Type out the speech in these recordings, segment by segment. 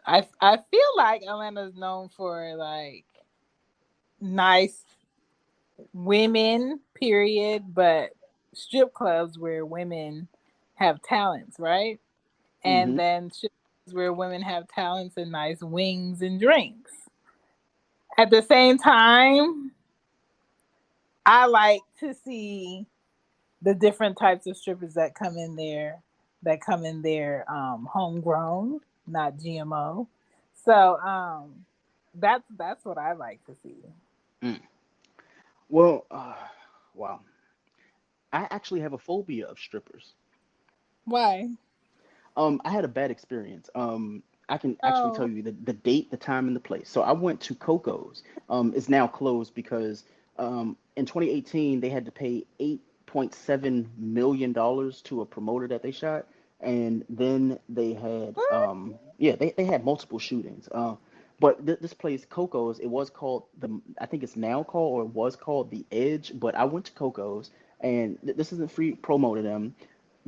I feel like Atlanta's known for like nice women, period, but strip clubs where women have talents, right? And Mm-hmm. then strip clubs where women have talents and nice wings and drinks. At the same time, I like to see the different types of strippers that come in there homegrown, not GMO. So that's what I like to see. Mm. Well, wow. I actually have a phobia of strippers. Why? I had a bad experience. I can actually tell Oh, you the date, the time, and the place. So I went to Coco's. It's now closed because in 2018 they had to pay $8.7 million to a promoter that they shot, and then they had what? yeah, they had multiple shootings. But this place, Coco's, it was called I think it's now called, or it was called, the Edge. But I went to Coco's, and this isn't free promo to them.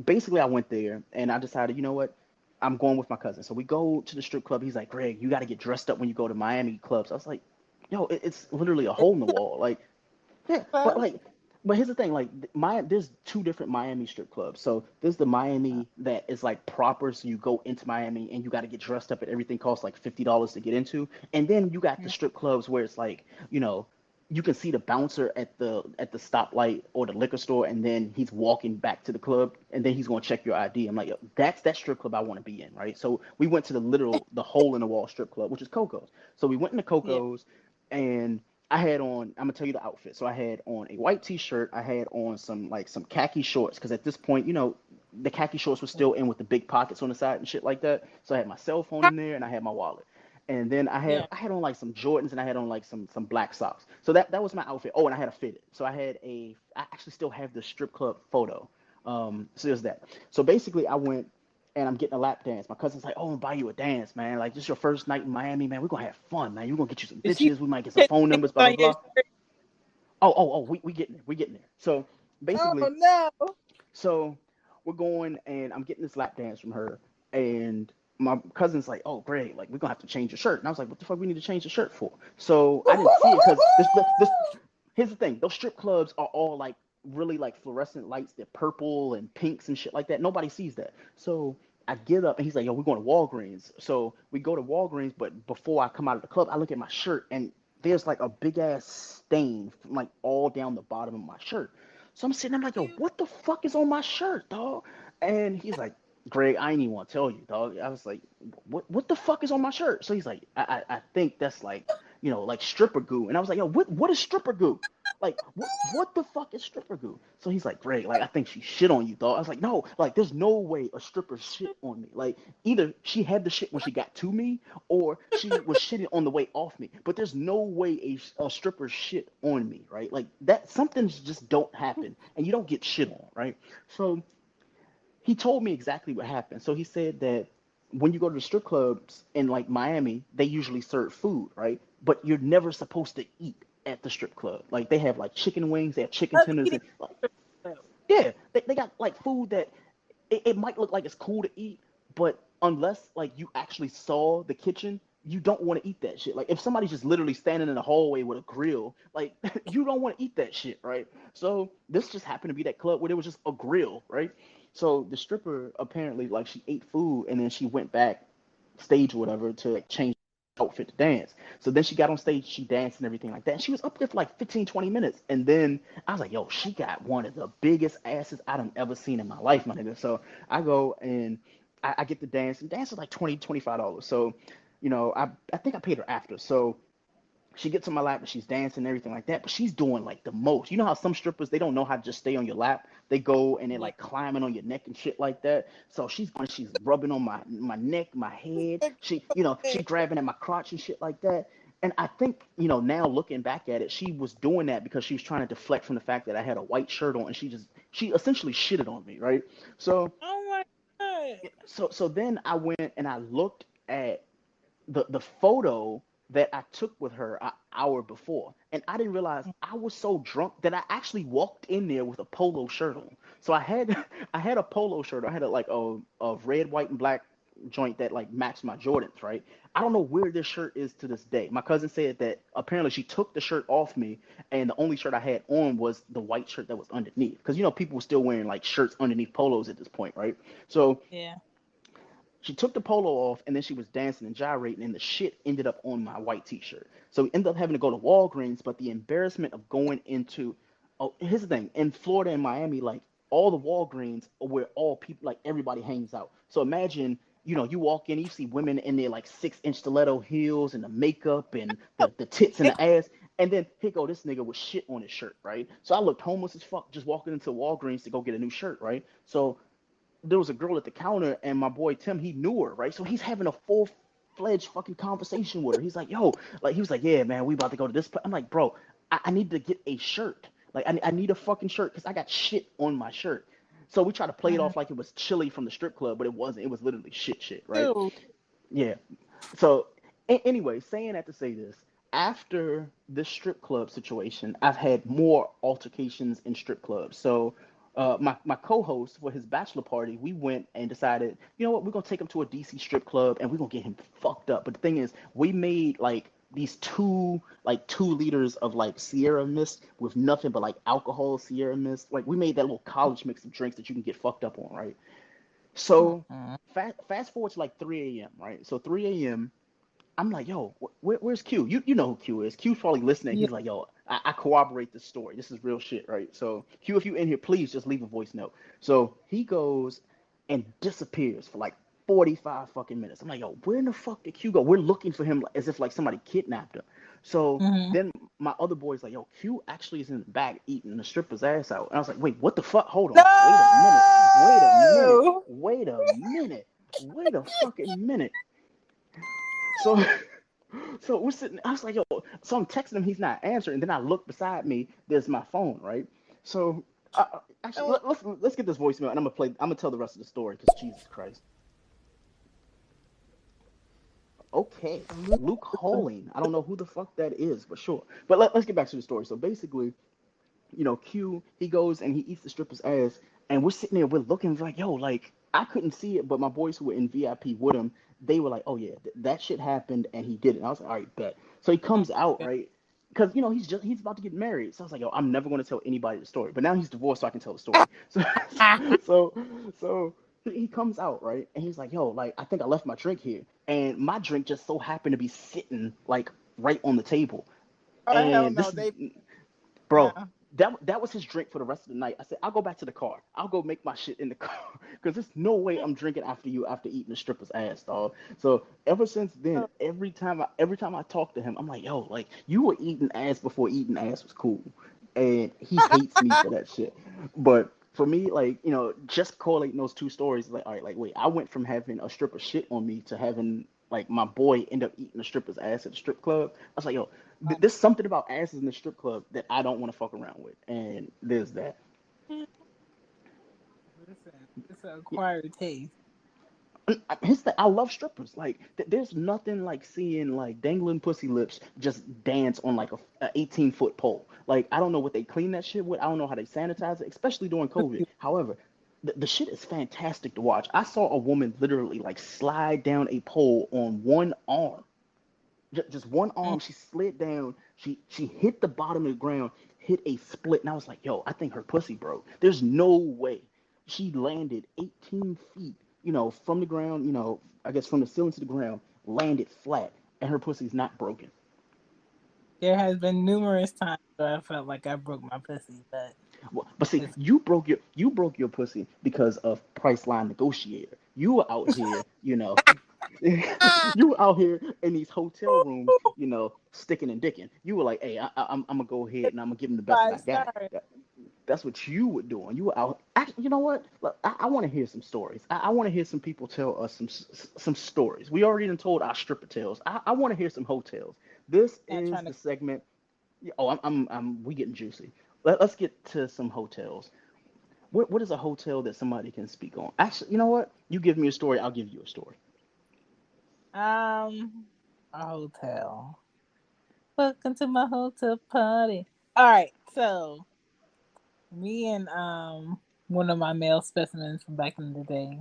Basically, I went there and I decided, you know what? I'm going with my cousin. So we go to the strip club. He's like, Greg, you got to get dressed up when you go to Miami clubs. I was like, yo, it's literally a hole in the wall. Like, yeah, but here's the thing. Like, there's two different Miami strip clubs. So there's the Miami that is like proper. So you go into Miami and you got to get dressed up and everything costs like $50 to get into. And then you got the strip clubs where it's like, you can see the bouncer at the stoplight or the liquor store, and then he's walking back to the club, and then he's going to check your ID. I'm like, yo, that's that strip club I want to be in, right? So we went to the hole in the wall strip club, which is Coco's. So we went into Yeah. Coco's, and I had on. I'm gonna tell you the outfit. So I had on a white T-shirt. I had on some khaki shorts, because at this point, the khaki shorts were still in with the big pockets on the side and shit like that. So I had my cell phone in there, and I had my wallet. And then Yeah. I had on like some Jordans, and I had on like some black socks. So that was my outfit. Oh, and I had a fitted. So I actually still have the strip club photo. So there's that. So basically I went and I'm getting a lap dance. My cousin's like, "Oh, I'm gonna buy you a dance, man. Like, this is your first night in Miami, man. We're gonna have fun, man. We're gonna get you some Did she bitches. We might get some put phone names numbers, blah on blah your blah." shirt? Oh, we getting there. We getting there. So Oh basically, no. so we're going, and I'm getting this lap dance from her, and my cousin's like, "Oh, great! Like, we're gonna have to change your shirt." And I was like, "What the fuck we need to change the shirt for?" So I didn't see it because this here's the thing: those strip clubs are all like really like fluorescent lights. They're purple and pinks and shit like that. Nobody sees that. So I get up and he's like, "Yo, we're going to Walgreens." So we go to Walgreens, but before I come out of the club, I look at my shirt, and there's like a big ass stain from like all down the bottom of my shirt. So I'm sitting, I'm like, yo, You what the fuck is on my shirt, dog? And he's like, Greg, I ain't even want to tell you, dog. I was like, what the fuck is on my shirt? So he's like, I think that's like, like stripper goo. And I was like, yo, what is stripper goo? Like, what the fuck is stripper goo? So he's like, Greg, like, I think she shit on you, dog. I was like, no, like, there's no way a stripper shit on me. Like, either she had the shit when she got to me, or she was shitting on the way off me. But there's no way a stripper shit on me, right? Like, that, something's just don't happen, and you don't get shit on, right? So he told me exactly what happened. So he said that when you go to the strip clubs in like Miami, they usually serve food, right? But you're never supposed to eat at the strip club. Like, they have like chicken wings, they have chicken love tenders, eating and like, stuff. yeah, they got like food that it might look like it's cool to eat, but unless like you actually saw the kitchen, you don't want to eat that shit. Like, if somebody's just literally standing in the hallway with a grill, like, you don't want to eat that shit, right? So this just happened to be that club where there was just a grill, right? So the stripper apparently, like, she ate food and then she went back stage or whatever to like change outfit to dance. So then she got on stage, she danced and everything like that. And she was up there for like 15, 20 minutes. And then I was like, yo, she got one of the biggest asses I've ever seen in my life, my nigga. So I go and I get the dance, and dance is like $20, $25. So, I think I paid her after. So she gets on my lap and she's dancing and everything like that, but she's doing like the most. You know how some strippers, they don't know how to just stay on your lap. They go and they're Yeah. like climbing on your neck and shit like that. So she's rubbing on my neck, my head. She grabbing at my crotch and shit like that. And I think, now looking back at it, she was doing that because she was trying to deflect from the fact that I had a white shirt on, and she essentially shitted on me, right? So Oh my god. so then I went and I looked at the photo that I took with her an hour before, and I didn't realize I was so drunk that I actually walked in there with a polo shirt on. So I had I had a polo shirt. I had a red, white, and black joint that like matched my Jordans, right? I don't know where this shirt is to this day. My cousin said that apparently she took the shirt off me, and the only shirt I had on was the white shirt that was underneath. Because people were still wearing like shirts underneath polos at this point, right? So Yeah. she took the polo off and then she was dancing and gyrating, and the shit ended up on my white t-shirt. So we ended up having to go to Walgreens, but the embarrassment of going into, oh, here's the thing, in Florida and Miami, like all the Walgreens are where all people, like everybody hangs out. So imagine, you walk in, you see women in their like 6-inch stiletto heels and the makeup and the tits and the ass. And then here go this nigga with shit on his shirt, right? So I looked homeless as fuck just walking into Walgreens to go get a new shirt, right? So there was a girl at the counter, and my boy Tim, he knew her, right? So he's having a full-fledged fucking conversation with her. He's like, yo, like he was like, yeah, man, we about to go to this place. I'm like, bro, I need to get a shirt. Like I need a fucking shirt because I got shit on my shirt. So we tried to play it off like it was chili from the strip club, but it wasn't. It was literally shit, right? Ew. Yeah. So anyway, saying that to say this, after this strip club situation, I've had more altercations in strip clubs. So my co-host for his bachelor party, we went and decided, you know what, we're gonna take him to a DC strip club and we're gonna get him fucked up. But the thing is, we made like these 2 liters of like Sierra Mist with nothing but like alcohol Sierra Mist. Like we made that little college mix of drinks that you can get fucked up on, right? So Mm-mm. fast forward to like 3 a.m., right? So 3 a.m. I'm like, yo, where's Q? You know who Q is. Q's probably listening. Yeah. He's like, yo, I corroborate this story. This is real shit, right? So Q, if you in here, please just leave a voice note. So he goes and disappears for like 45 fucking minutes. I'm like, yo, where in the fuck did Q go? We're looking for him as if like somebody kidnapped him. So Mm-hmm. then my other boy's like, yo, Q actually is in the back eating the stripper's ass out. And I was like, wait, what the fuck? Hold on. Wait a minute. Wait a minute. No. Wait a minute. Wait a fucking minute. So so we're sitting. I was like, yo. So I'm texting him. He's not answering. Then I look beside me. There's my phone, right? So actually, Oh, let's get this voicemail, and I'm gonna play. I'm gonna tell the rest of the story because Jesus Christ. Okay, Luke Halling. I don't know who the fuck that is, but sure. But let's get back to the story. So basically, Q, he goes and he eats the stripper's ass, and we're sitting there, we're looking like, yo, like I couldn't see it, but my boys who were in VIP with him, they were like, oh yeah, that shit happened, and he did it. And I was like, all right, bet. So he comes out, okay. right? Because he's about to get married. So I was like, yo, I'm never going to tell anybody the story. But now he's divorced, so I can tell the story. So so so he comes out, right, and he's like, yo, like I think I left my drink here, and my drink just so happened to be sitting like right on the table, Oh hell and no, this is they bro, no. that was his drink for the rest of the night. I said, I'll go back to the car. I'll go make my shit in the car because there's no way I'm drinking after you after eating a stripper's ass, dog. So ever since then, every time I talk to him, I'm like, yo, like you were eating ass before eating ass was cool, and he hates me for that shit. But for me, like just correlating those 2 stories, like all right, like wait, I went from having a stripper shit on me to having like my boy end up eating a stripper's ass at the strip club. I was like, yo, there's something about asses in the strip club that I don't want to fuck around with, and there's that. Listen, it's an acquired taste. I love strippers. Like, there's nothing like seeing like dangling pussy lips just dance on like a 18-foot pole. Like, I don't know what they clean that shit with. I don't know how they sanitize it, especially during COVID. However, the shit is fantastic to watch. I saw a woman literally like slide down a pole on one arm, just one Mm. arm. She slid down. She hit the bottom of the ground, hit a split, and I was like, yo, I think her pussy broke. There's no way. She landed 18 feet, from the ground, I guess from the ceiling to the ground, landed flat, and her pussy's not broken. There has been numerous times where I felt like I broke my pussy, but But see, it's you broke your pussy because of Priceline Negotiator. You were out here, you were out here in these hotel rooms, sticking and dicking. You were like, hey, I'm gonna go ahead and I'm gonna give him the best that I five got. stars. That's what you were doing. You were out. Actually, you know what? Look, I want to hear some stories. I want to hear some people tell us some stories. We already done told our stripper tales. I want to hear some hotels. This Not is trying the to. segment. Oh, we getting juicy. Let's get to some hotels. What is a hotel that somebody can speak on? Actually, you know what? You give me a story, I'll give you a story. Um, a hotel. Welcome to my hotel party. All right, so me and one of my male specimens from back in the day,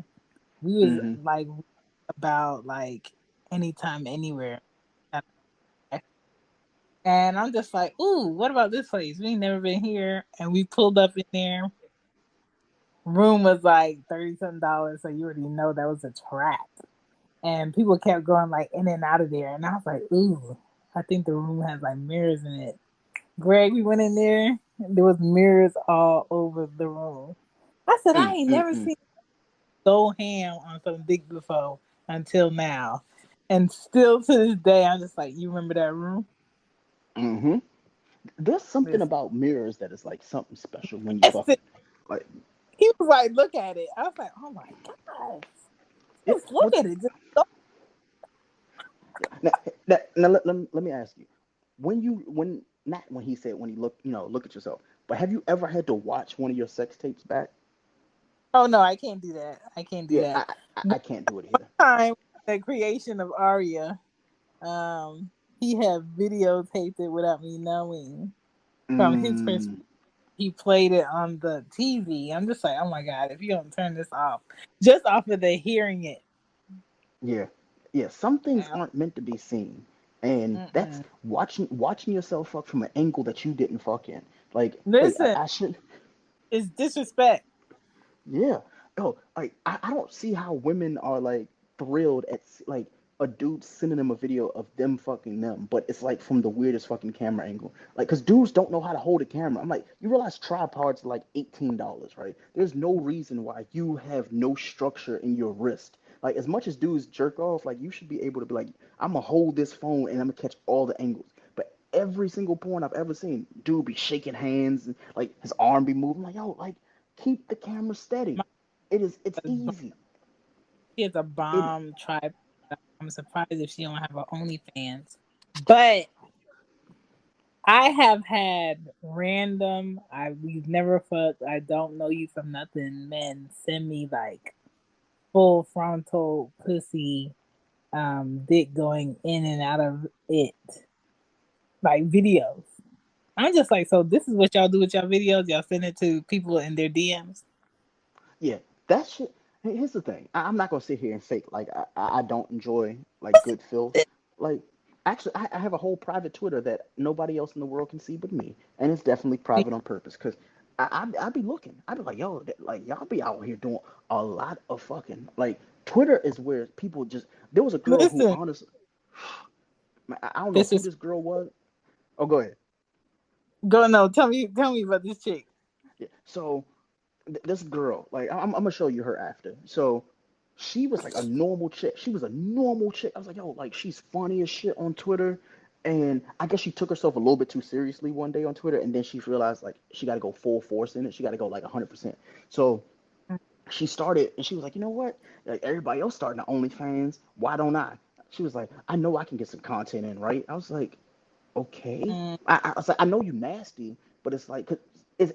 we was Mm-hmm. like about like anytime, anywhere. And I'm just like, ooh, what about this place? We ain't never been here. And we pulled up in there. Room was like $30 something, so you already know that was a trap. And people kept going like in and out of there. And I was like, ooh, I think the room has like mirrors in it. Greg, we went in there. There was mirrors all over the room. I said, I Mm, ain't mm, never mm. seen so ham on some dick before until now. And still to this day, I'm just like, you remember that room? Mm-hmm. There's something Listen. about mirrors that is like something special when you fucking like. He was like, look at it. I was like, oh my gosh. Yeah, Just look well, at it. Just go. now, now let me ask you, when not when he said when you look at yourself, but have you ever had to watch one of your sex tapes back? Oh no, I can't do that. I can't do Yeah, that. I can't do it either. Time the creation of Arya, um, he had videotaped it without me knowing. From his perspective, Mm, he played it on the TV. I'm just like, oh my god, if you don't turn this off, just off of the hearing it. yeah, yeah. Some things uh, aren't meant to be seen, and that's Mm-mm. watching yourself fuck from an angle that you didn't fuck in. Like, wait, Listen, I should. it's disrespect. Yeah. Oh, like I don't see how women are like thrilled at like a dude sending them a video of them fucking them, but it's like from the weirdest fucking camera angle. Like, cause dudes don't know how to hold a camera. I'm like, you realize tripods are like $18, right? There's no reason why you have no structure in your wrist. Like, as much as dudes jerk off, like you should be able to be like, I'm gonna hold this phone and I'm gonna catch all the angles. But every single porn I've ever seen, dude be shaking hands and like his arm be moving. Like, yo, like keep the camera steady. My It's easy. She has a It bomb tripod. I'm surprised if she don't have her OnlyFans. But I have had random. We've never fucked. I don't know you from nothing. Men send me like full frontal pussy, dick going in and out of it, like videos. I'm just like, so this is what y'all do with y'all videos? Y'all send it to people in their DMs. yeah, that shit. Here's the thing. I'm not gonna sit here and fake like I don't enjoy like good filth. Like actually, I have a whole private Twitter that nobody else in the world can see but me, and it's definitely private on purpose. Cause I be looking. I be like, yo, like y'all be out here doing a lot of fucking. Like Twitter is where people just. There was a girl who Listen, honestly, I don't know this who is this girl was. Oh, go ahead. go no. Tell me about this chick. Yeah. So this girl, like I'm gonna show you her after. So she was like a normal chick. She was a normal chick. I was like, yo, like she's funny as shit on Twitter. And I guess she took herself a little bit too seriously one day on Twitter, and then she realized like she got to go full force in it. She got to go like 100%. So she started, and she was like, you know what? Like everybody else starting to OnlyFans, why don't I? She was like, I know I can get some content in, right? I was like, okay. Mm, I was like, I know you nasty, but it's like,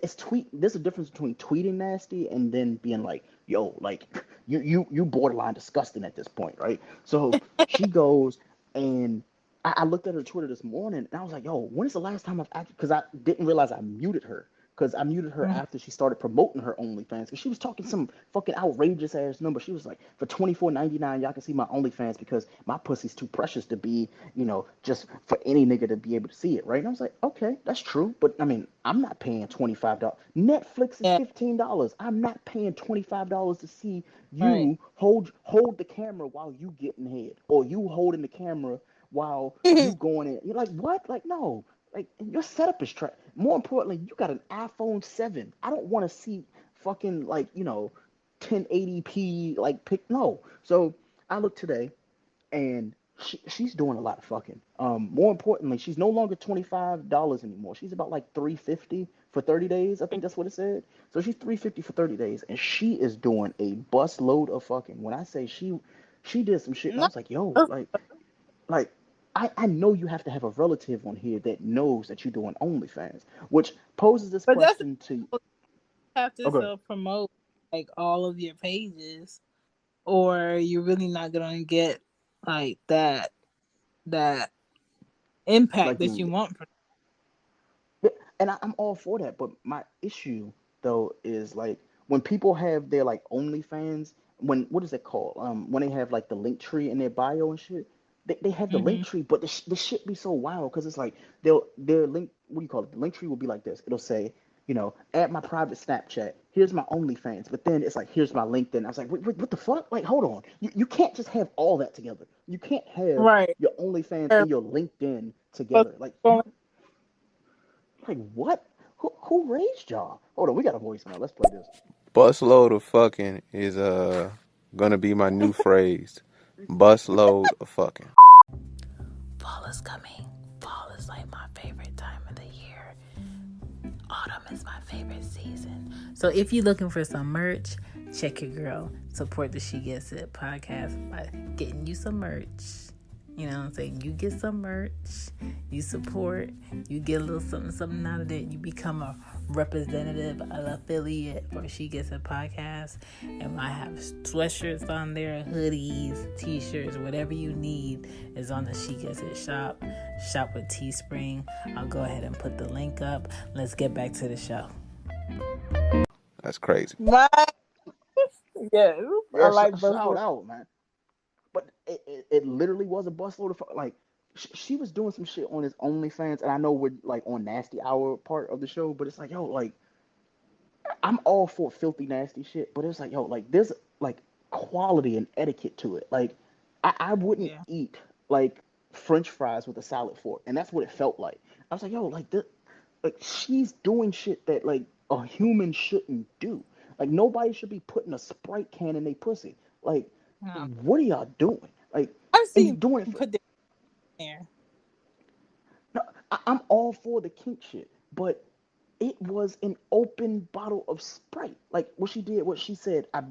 it's tweet. There's a difference between tweeting nasty and then being like, yo, like you borderline disgusting at this point, right? So she goes and I looked at her Twitter this morning and I was like, yo, when is the last time I've actually? Because I didn't realize I muted her. Because I muted her mm, after she started promoting her OnlyFans. Because she was talking some fucking outrageous ass number. She was like, for $24.99, y'all can see my OnlyFans because my pussy's too precious to be, just for any nigga to be able to see it, right? And I was like, okay, that's true. But I mean, I'm not paying $25. Netflix is yeah, $15. I'm not paying $25 to see right. you hold the camera while you getting head. Or you holding the camera while you going in. You're like, what? Like, no. Like your setup is trash. More importantly, you got an iPhone 7. I don't want to see fucking like 1080p like pic. No. So I look today, and she's doing a lot of fucking. More importantly, she's no longer $25 anymore. She's about like 350 for 30 days. I think that's what it said. So she's 350 for 30 days, and she is doing a bus load of fucking. When I say she did some shit, and I No, was like, yo, like I know you have to have a relative on here that knows that you're doing OnlyFans, which poses this but that's question to you. you have to Okay, self promote like all of your pages, or you're really not gonna get like that impact like that the you want from. and I'm all for that, but my issue though is like when people have their like OnlyFans, when what is it called? When they have like the link tree in their bio and shit, they have the link Hmm. tree, but the shit be so wild because it's like they'll their link. What do you call it? The link tree will be like this. It'll say, add my private Snapchat. Here's my OnlyFans. But then it's like, here's my LinkedIn. I was like, wait, what the fuck? Like, hold on. You can't just have all that together. You can't have Right. your OnlyFans Or and your LinkedIn what's together. going- Like what? Who raised y'all? Hold on, we got a voicemail. Let's play this. Busload of fucking is gonna be my new phrase. Busload of fucking. Fall is coming. Fall is like my favorite time of the year. Autumn is my favorite season. So if you're looking for some merch, check your girl. Support the She Gets It podcast by getting you some merch. You know what I'm saying? You get some merch, you support, you get a little something out of it. You become a representative, an affiliate for She Gets It podcast. And I have sweatshirts on there, hoodies, t-shirts, whatever you need is on the She Gets It shop. Shop with Teespring. I'll go ahead and put the link up. Let's get back to the show. That's crazy. My yes, I Yeah, like shout Buzzword. out, man. But it literally was a busload of like she was doing some shit on his OnlyFans, and I know we're like on nasty hour part of the show, but it's like yo, like I'm all for filthy nasty shit, but it's like yo, like there's like quality and etiquette to it. Like I wouldn't Yeah. eat like French fries with a salad fork, and that's what it felt like. I was like yo, like this, like she's doing shit that like a human shouldn't do. Like nobody should be putting a Sprite can in their pussy. Like No. what are y'all doing? Like, I've and you seen doing it them for put that there. no, I'm all for the kink shit, but it was an open bottle of Sprite. Like what she did, what she said. I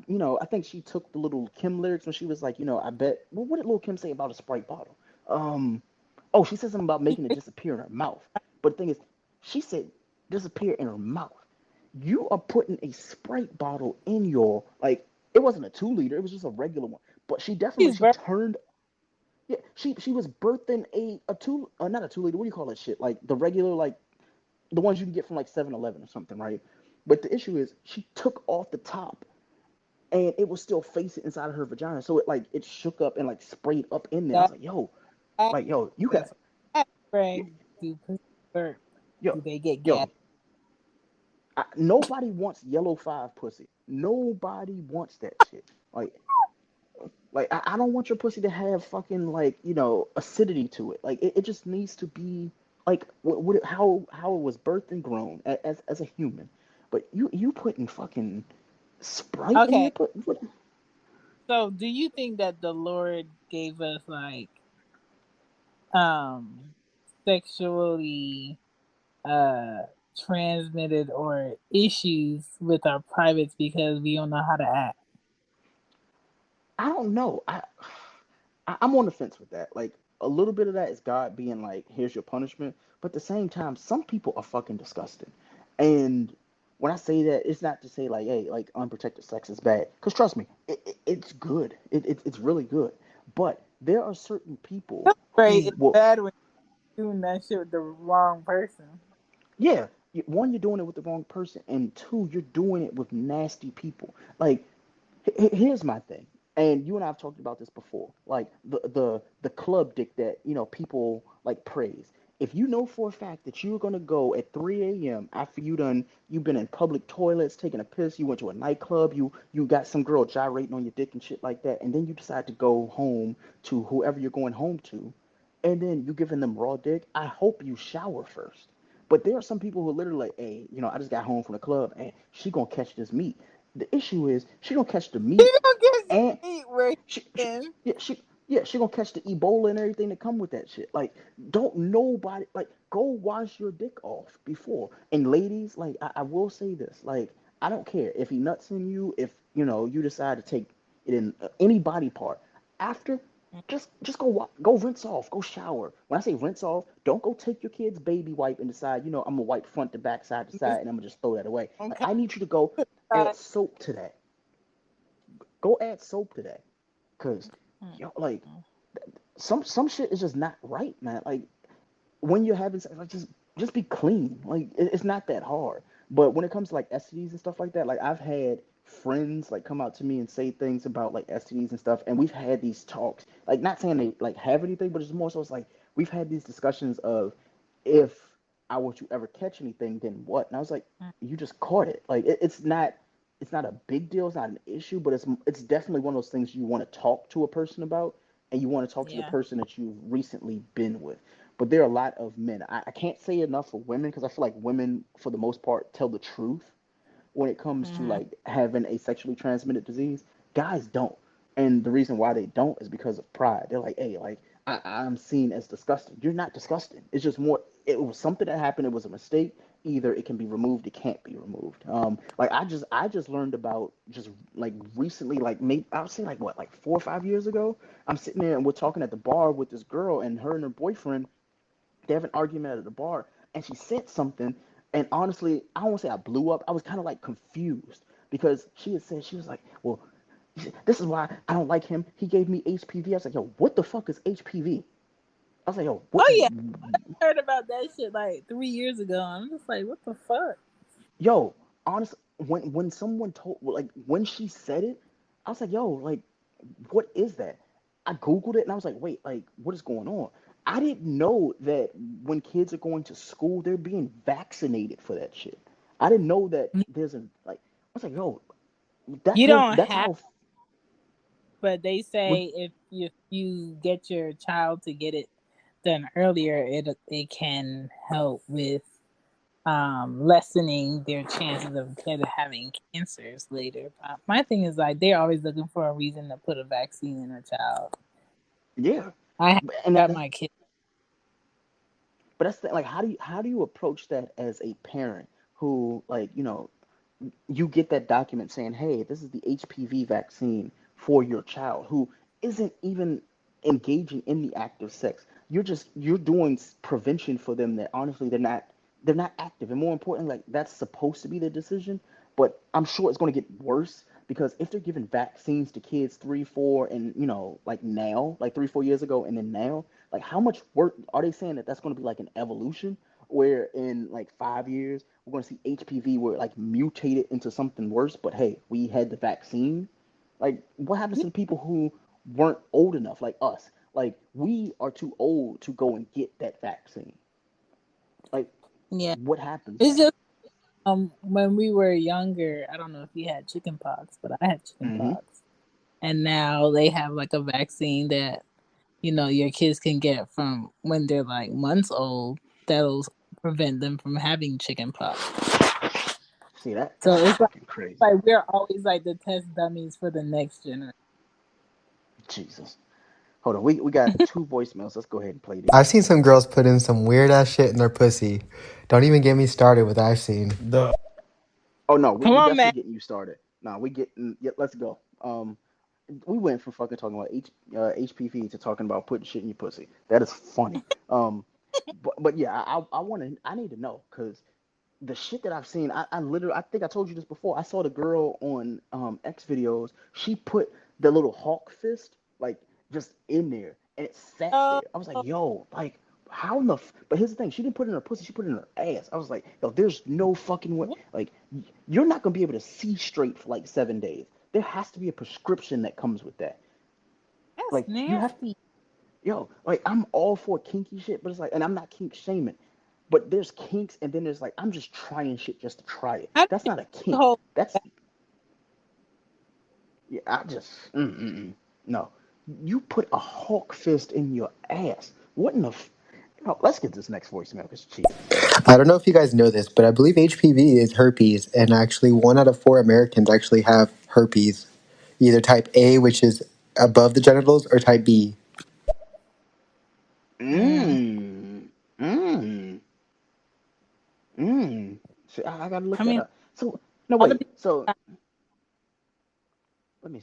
think she took the little Kim lyrics when she was like, I bet. Well, what did little Kim say about a Sprite bottle? Um, oh, she said something about making it disappear in her mouth. But the thing is, she said disappear in her mouth. You are putting a Sprite bottle in your like. It wasn't a 2 liter. It was just a regular one. But She's she very turned. Yeah, she was birthing a two not a 2 liter. What do you call that shit? Like the regular like the ones you can get from like 7-Eleven or something, right? But the issue is she took off the top and it was still facing inside of her vagina. So it shook up and like sprayed up in there. I was that. like, yo, you got Yes. Greg, do pussy burp? yo, Do they get gas? yo, nobody wants yellow five pussy. Nobody wants that shit. I don't want your pussy to have fucking like acidity to it. Like it just needs to be like how it was birthed and grown as a human. But you putting fucking Sprite in Okay. your put what? So, do you think that the Lord gave us like um sexually uh transmitted or issues with our privates because we don't know how to act? I don't know. I'm on the fence with that. Like a little bit of that is God being like, here's your punishment. But at the same time, some people are fucking disgusting. And when I say that, it's not to say like, hey, like unprotected sex is bad. Because trust me, it's good. It's really good. But there are certain people Right, who it's will, bad when you're doing that shit with the wrong person. yeah, one, you're doing it with the wrong person. And two, you're doing it with nasty people. Like, here's my thing, and you and I have talked about this before. Like the club dick that people like praise. If you know for a fact that you're gonna go at 3 a.m. after you've been in public toilets, taking a piss, you went to a nightclub, you got some girl gyrating on your dick and shit like that, and then you decide to go home to whoever you're going home to, and then you giving them raw dick. I hope you shower first. But there are some people who are literally like, hey, I just got home from the club and she gonna catch this meat. The issue is she gonna catch the He meat don't get to and eat where she he in. yeah, she gonna catch the Ebola and everything that come with that shit. Like, don't nobody like go wash your dick off before. And ladies, like I will say this, like I don't care if he nuts in you, if you decide to take it in any body part after. Just go rinse off, go shower. When I say rinse off, don't go take your kid's baby wipe and decide, I'm gonna wipe front to back, side to This side, and I'm gonna just throw that away. Like okay. I need you to go add soap to that. Go add soap to that. Cause like some shit is just not right, man. Like when you're having sex, like just be clean. Like it's not that hard. But when it comes to like STDs and stuff like that, like I've had friends like come out to me and say things about like STDs and stuff, and we've had these talks. Like, not saying they like have anything, but it's more so it's like we've had these discussions of if I were to ever catch anything, then what? And I was like, you just caught it. Like it's not a big deal. It's not an issue, but it's definitely one of those things you want to talk to a person about, and you want to talk to the Yeah. person that you've recently been with. But there are a lot of men. I can't say enough for women because I feel like women, for the most part, tell the truth when it comes to Mm-hmm. like having a sexually transmitted disease. Guys don't, and the reason why they don't is because of pride. They're like, hey, like I'm seen as disgusting. You're not disgusting. It's just more. It was something that happened. It was a mistake. Either it can be removed, it can't be removed. Like I just learned about just like recently, like maybe I would say like what, like 4 or 5 years ago. I'm sitting there and we're talking at the bar with this girl and her and her boyfriend. They have an argument at the bar, and she said something. And honestly, I don't want to say I blew up. I was kind of like confused because she had said, she was like, well, this is why I don't like him. He gave me HPV. I was like, yo, what the fuck is HPV? I was like, yo, what? Oh yeah, I heard about that shit like 3 years ago. I'm just like, what the fuck? Yo, honestly, when someone told, like, when she said it, I was like, yo, like, what is that? I Googled it and I was like, wait, like, what is going on? I didn't know that when kids are going to school, they're being vaccinated for that shit. I didn't know that there's a, like, I was like, yo, You don't that's have, how, but they when, say if you get your child to get it done earlier, it can help with lessening their chances of having cancers later. But my thing is like they're always looking for a reason to put a vaccine in a child. yeah. I And got my kid. but that's the, like, how do you approach that as a parent who, like, you get that document saying, hey, this is the HPV vaccine for your child who isn't even engaging in the act of sex. You're doing prevention for them that honestly they're not active. And more importantly, like, that's supposed to be the decision, but I'm sure it's going to get worse because if they're giving vaccines to kids 3, 4, and like now, like 3, 4 years ago, and then now, like, how much work are they saying that that's going to be like an evolution? Where in like 5 years we're going to see HPV where it like mutated into something worse. But hey, we had the vaccine. Like, what happens to the people who weren't old enough, like us? Like, we are too old to go and get that vaccine. Like, Yeah, what happens it's then? just when we were younger. I don't know if you had chicken pox, but I had chicken Mm-hmm. pox, and now they have like a vaccine that your kids can get from when they're like months old. That'll prevent them from having chicken pox. See that? So That's it's fucking crazy. like we're always like the test dummies for the next generation. Jesus. Hold on, we got two voicemails. Let's go ahead and play I've these. seen some girls put in some weird ass shit in their pussy. Don't even get me started with I've seen. Oh no, we, Come we on, definitely man. getting you started. No, we getting, yeah, let's go. We went from fucking talking about HPV to talking about putting shit in your pussy. That is funny. But yeah, I need to know because the shit that I've seen, I literally, I think I told you this before. I saw the girl on X videos. She put the little hawk fist like just in there, and it sat Oh, there. I was like, yo, like, how in the? But here's the thing: she didn't put it in her pussy. She put it in her ass. I was like, yo, there's no fucking way. what? Like, you're not gonna be able to see straight for like 7 days. There has to be a prescription that comes with that. That's Like, you have, nasty. yo, like, I'm all for kinky shit, but it's like, and I'm not kink shaming, but there's kinks, and then there's like, I'm just trying shit just to try it. How do That's not a you kink. hold That's, that? yeah, I just, no. You put a hawk fist in your ass. What in the, let's get this next voicemail because Jesus. I don't know if you guys know this, but I believe HPV is herpes, and actually 1 out of 4 Americans actually have herpes, either type A, which is above the genitals, or type B. Mm. Mmm, mmm, mmm. See, I gotta look I that mean, up. So, no, all the wait. people. So, let me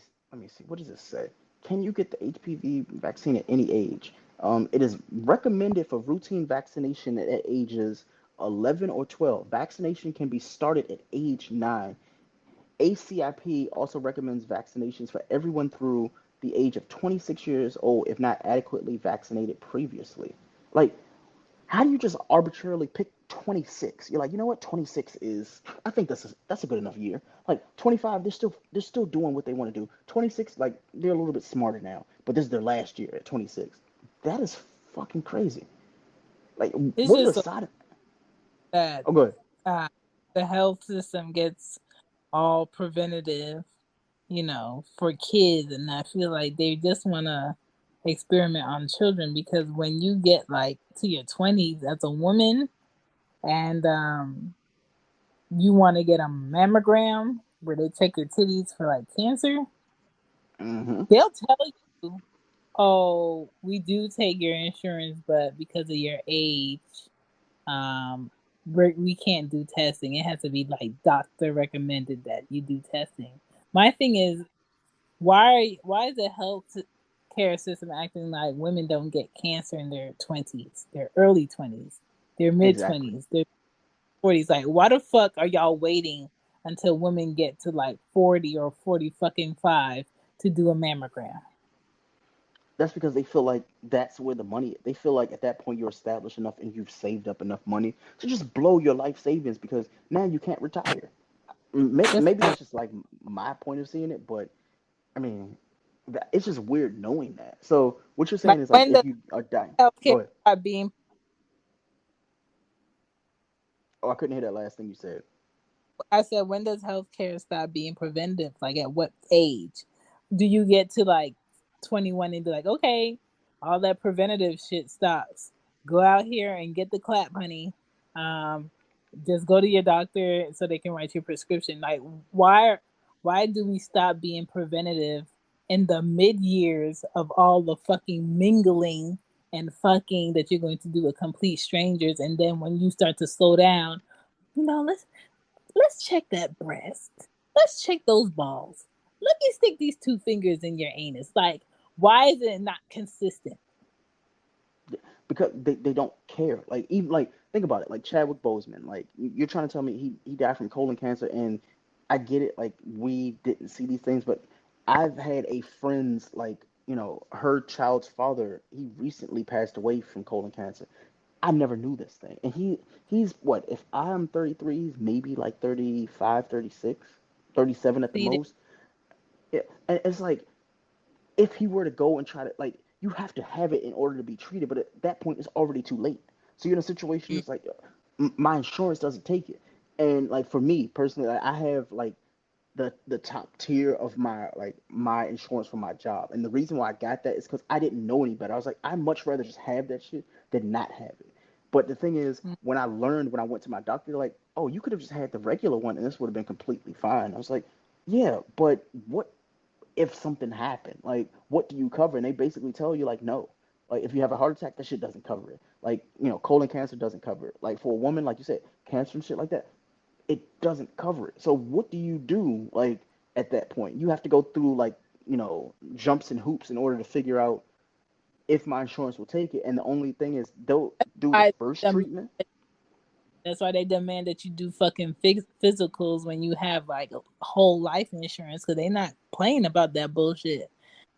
see. What does it say? Can you get the HPV vaccine at any age? It is recommended for routine vaccination at ages 11 or 12. Vaccination can be started at age 9. ACIP also recommends vaccinations for everyone through the age of 26 years old if not adequately vaccinated previously. Like, How do you just arbitrarily pick 26? You're like, you know what? 26 is. I think that's a good enough year. Like 25, they're still doing what they want to do. 26, like they're a little bit smarter now, but this is their last year at 26. That is fucking crazy. Like, It's what are the just so side? that Oh, good. uh, the health system gets all preventative, for kids, and I feel like they just want to experiment on children because when you get like to your 20s as a woman and you want to get a mammogram where they check your titties for like cancer, Mm-hmm. they'll tell you, "Oh, we do take your insurance, but because of your age, um, we can't do testing. It has to be like doctor recommended that you do testing." My thing is, why is the health care system acting like women don't get cancer in their 20s, their early 20s, their mid Exactly. 20s, their 40s? Like, why the fuck are y'all waiting until women get to like 40 or 40 fucking 5 to do a mammogram? That's because they feel like that's where the money is. They feel like at that point you're established enough and you've saved up enough money to just blow your life savings because now you can't retire. That's Maybe that's just like my point of seeing it, but I mean, it's just weird knowing that. So what you're like saying is like when if does you are dying, healthcare go ahead. start being Oh, I couldn't hear that last thing you said. I said, when does healthcare stop being preventive? Like, at what age? Do you get to like 21 and be like, okay, all that preventative shit stops. Go out here and get the clap, honey. Um, just go to your doctor so they can write your prescription. Like, why do we stop being preventative in the mid years of all the fucking mingling and fucking that you're going to do with complete strangers, and then when you start to slow down, let's check that breast. Let's check those balls. Let me stick these two fingers in your anus. Like, why is it not consistent? Because they don't care. Like even like think about it. Like Chadwick Boseman. Like you're trying to tell me he died from colon cancer, and I get it. Like we didn't see these things, but I've had a friend's like her child's father. He recently passed away from colon cancer. I never knew this thing, and he's what? If I'm 33, he's maybe like 35, 36, 37 at the See, most. Yeah, and it's like if he were to go and try to like you have to have it in order to be treated, but at that point it's already too late. So you're in a situation that's like my insurance doesn't take it, and like for me personally, like, I have like the top tier of my insurance for my job, and the reason why I got that is because I didn't know any better. I was like, I'd much rather just have that shit than not have it. But the thing is, when I learned when I went to my doctor, they're like, oh, you could have just had the regular one, and this would have been completely fine. I was like, yeah, but what if something happened? Like, what do you cover? And they basically tell you, like, no. Like, if you have a heart attack, that shit doesn't cover it. Like, colon cancer doesn't cover it. Like, for a woman, like you said, cancer and shit like that, it doesn't cover it. So, what do you do, like, at that point? You have to go through, like, jumps and hoops in order to figure out if my insurance will take it. And the only thing is, they'll do the I first dem- treatment. that's why they demand that you do fucking physicals when you have like a whole life insurance, because they not playing about that bullshit.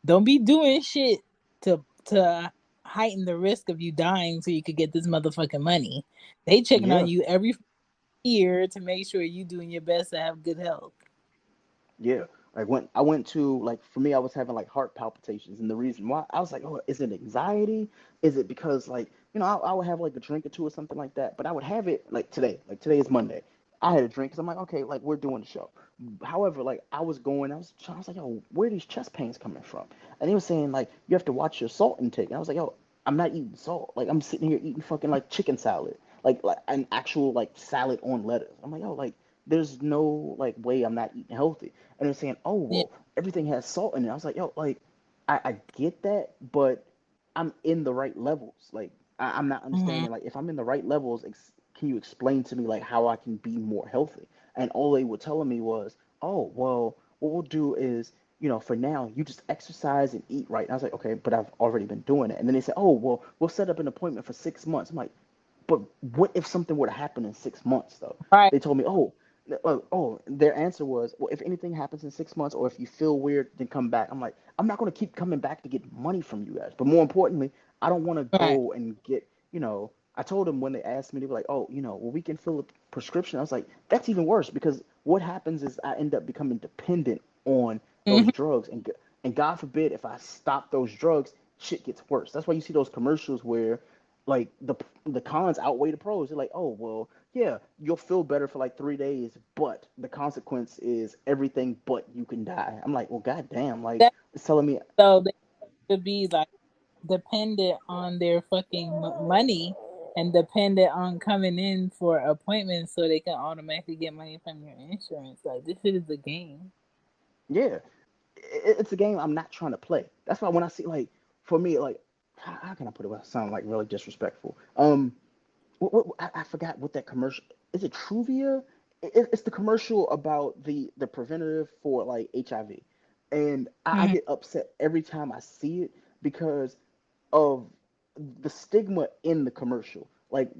Don't be doing shit to heighten the risk of you dying so you could get this motherfucking money. They checking on Yeah. you every year to make sure you doing your best to have good health. Yeah. Like when I went to like for me I was having like heart palpitations, and the reason why I was like, oh, is it anxiety? Is it because like I would have like a drink or two or something like that, but I would have it like today is Monday. I had a drink because I'm like, okay, like we're doing the show. However, like I was like, yo, where are these chest pains coming from? And they were saying like you have to watch your salt intake. And I was like, yo, I'm not eating salt. Like I'm sitting here eating fucking like chicken salad, like an actual like salad on lettuce. I'm like, yo, like there's no like way I'm not eating healthy. And they're saying, oh Yeah. well, everything has salt in it. I was like, yo, like I get that, but I'm in the right levels. Like I'm not Mm-hmm. understanding. Like if I'm in the right levels, can you explain to me like how I can be more healthy? And all they were telling me was, oh well, what we'll do is, for now you just exercise and eat right. And I was like, okay, but I've already been doing it. And then they said, oh well, we'll set up an appointment for 6 months. I'm like, but what if something were to happen in 6 months though? Right. They told me, their answer was, well, if anything happens in 6 months or if you feel weird, then come back. I'm like, I'm not going to keep coming back to get money from you guys. But more importantly, I don't want to Right. go and get, I told them when they asked me, they were like, "Oh, well, we can fill a prescription." I was like, "That's even worse because what happens is I end up becoming dependent on those Mhm. drugs, and God forbid if I stop those drugs, shit gets worse." That's why you see those commercials where, like the cons outweigh the pros. They're like, "Oh, well, yeah, you'll feel better for like 3 days, but the consequence is everything but you can die." I'm like, "Well, goddamn!" Like That it's telling me, so they could be like dependent on their fucking money and dependent on coming in for appointments so they can automatically get money from your insurance. Like this shit is a game. yeah, it's a game I'm not trying to play. That's why when I see like for me like how can I put it without sounding like really disrespectful? I forgot what that commercial is. It Truvia? It's the commercial about the preventative for like HIV, and I Mm. get upset every time I see it because of the stigma in the commercial. Like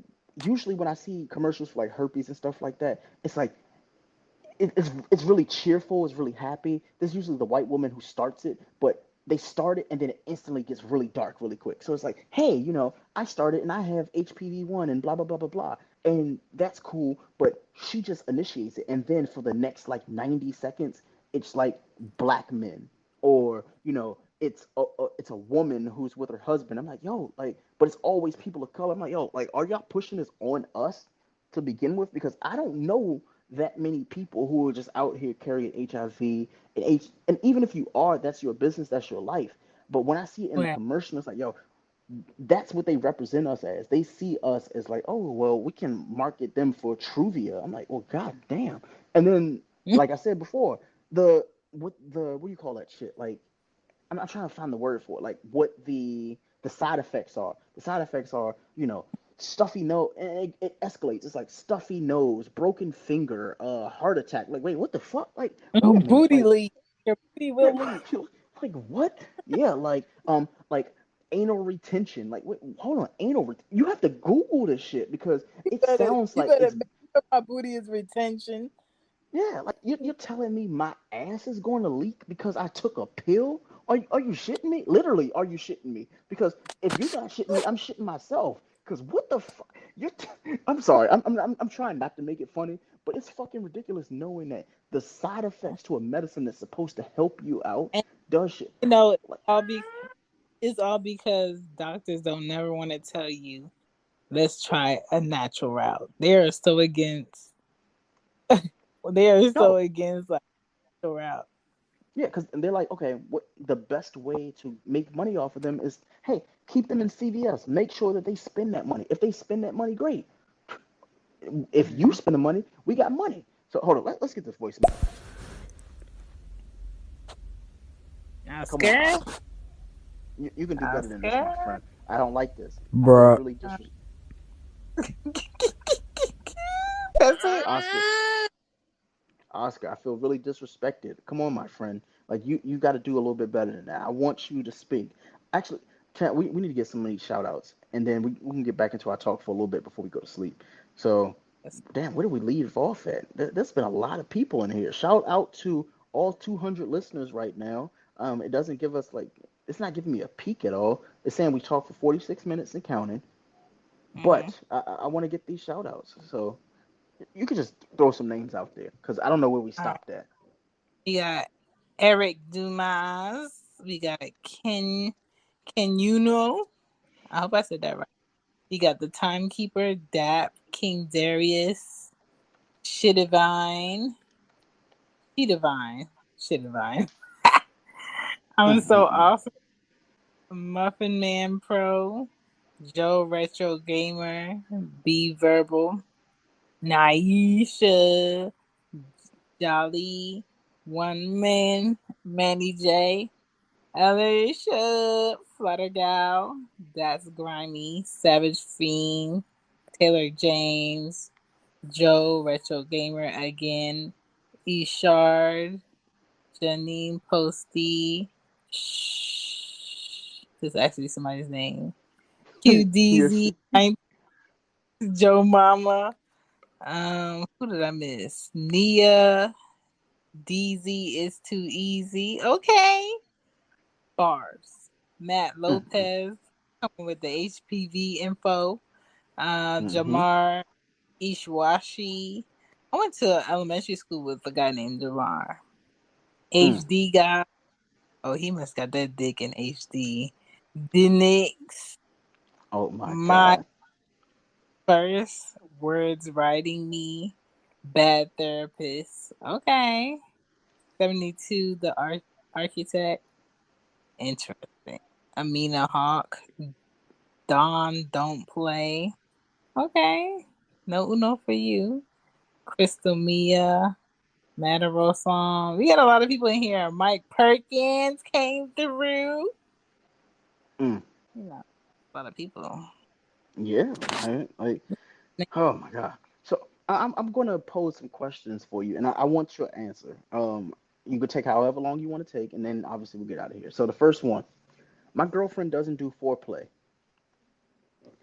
usually when I see commercials for like herpes and stuff like that, it's like it's really cheerful. It's really happy. There's usually the white woman who starts it, but they start it and then it instantly gets really dark really quick. So it's like, hey, I started and I have HPV 1 and blah blah blah blah blah, and that's cool. But she just initiates it, and then for the next like 90 seconds, it's like black men, or it's a woman who's with her husband. I'm like, yo, like, but it's always people of color. I'm like, yo, like, are y'all pushing this on us to begin with? Because I don't know that many people who are just out here carrying HIV and even if you are, that's your business, that's your life. But when I see it in the Well, commercial, it's like, yo, that's what they represent us as. They see us as like, oh, well, we can market them for Truvia. I'm like, well, god damn. And then, like I said before, what do you call that shit? Like, I'm trying to find the word for it. Like what the side effects are. The side effects are, stuffy nose, and it escalates. It's like stuffy nose, broken finger, heart attack. Like, wait, what the fuck? Like, wait a minute. booty Like, leak. Your booty yeah, will leak. like what? Yeah, like anal retention. Like, wait, hold on, you have to Google this shit because it sounds You like better it's make sure my booty is retention. yeah, like you're telling me my ass is going to leak because I took a pill? Are you shitting me? Literally, are you shitting me? Because if you're not shitting me, I'm shitting myself. Because what the fuck? I'm sorry. I'm trying not to make it funny, but it's fucking ridiculous knowing that the side effects to a medicine that's supposed to help you out And does shit. you know, Like, it's all because doctors don't never want to tell you, let's try a natural route. They are so against no, like natural route. yeah, because they're like, okay, what the best way to make money off of them is, hey, keep them in CVS. Make sure that they spend that money. If they spend that money, great. If you spend the money, we got money. So hold on, let's get this voicemail. Come on, Oscar? you can do better than this, my Oscar? friend. I don't like this. I feel Bruh. really That's it. Oscar. Oscar, I feel really disrespected. Come on, my friend. Like you got to do a little bit better than that. I want you to speak. Actually, we need to get some of these shout outs, and then we can get back into our talk for a little bit before we go to sleep. So, damn, where do we leave off at? There's been a lot of people in here. Shout out to all 200 listeners right now. It doesn't give us like it's not giving me a peak at all. It's saying we talked for 46 minutes and counting, Mm-hmm. but I want to get these shout outs. So you could just throw some names out there because I don't know where we All right. stopped at. We got Eric Dumas. We got Ken Yuno. I hope I said that right. We got the Timekeeper, Dap, King Darius, Shidivine, Shidivine, Shidivine. I'm so Mm-mm-mm. awesome. Muffin Man Pro, Joe Retro Gamer, B Verbal, Naisha, Jolly, One Man, Manny J, Alicia, Flutter Gal, That's Grimy, Savage Fiend, Taylor James, Joe Retro Gamer again, Eshard, Janine Posty, this is actually somebody's name. Yes. QDZ, Joe Mama. Who did I miss? Nia, DZ is too easy. Okay. Bars. Matt Mm-mm. Lopez coming with the HPV info. Mm-hmm. Jamar Ishwashi. I went to elementary school with a guy named Jamar. Mm. HD guy. Oh, he must got that dick in HD. Denix. Oh my My God. first words writing me. Bad therapist. Okay. 72, the architect. Interesting. Amina Hawk. Dawn, don't play. Okay. No Uno for you. Crystal Mia. Matador song. We got a lot of people in here. Mike Perkins came through. Mm. You know, a lot of people. Yeah. Like, oh my God. So I'm gonna pose some questions for you, and I want your answer. You could take however long you want to take, and then obviously we'll get out of here. So the first one, my girlfriend doesn't do foreplay.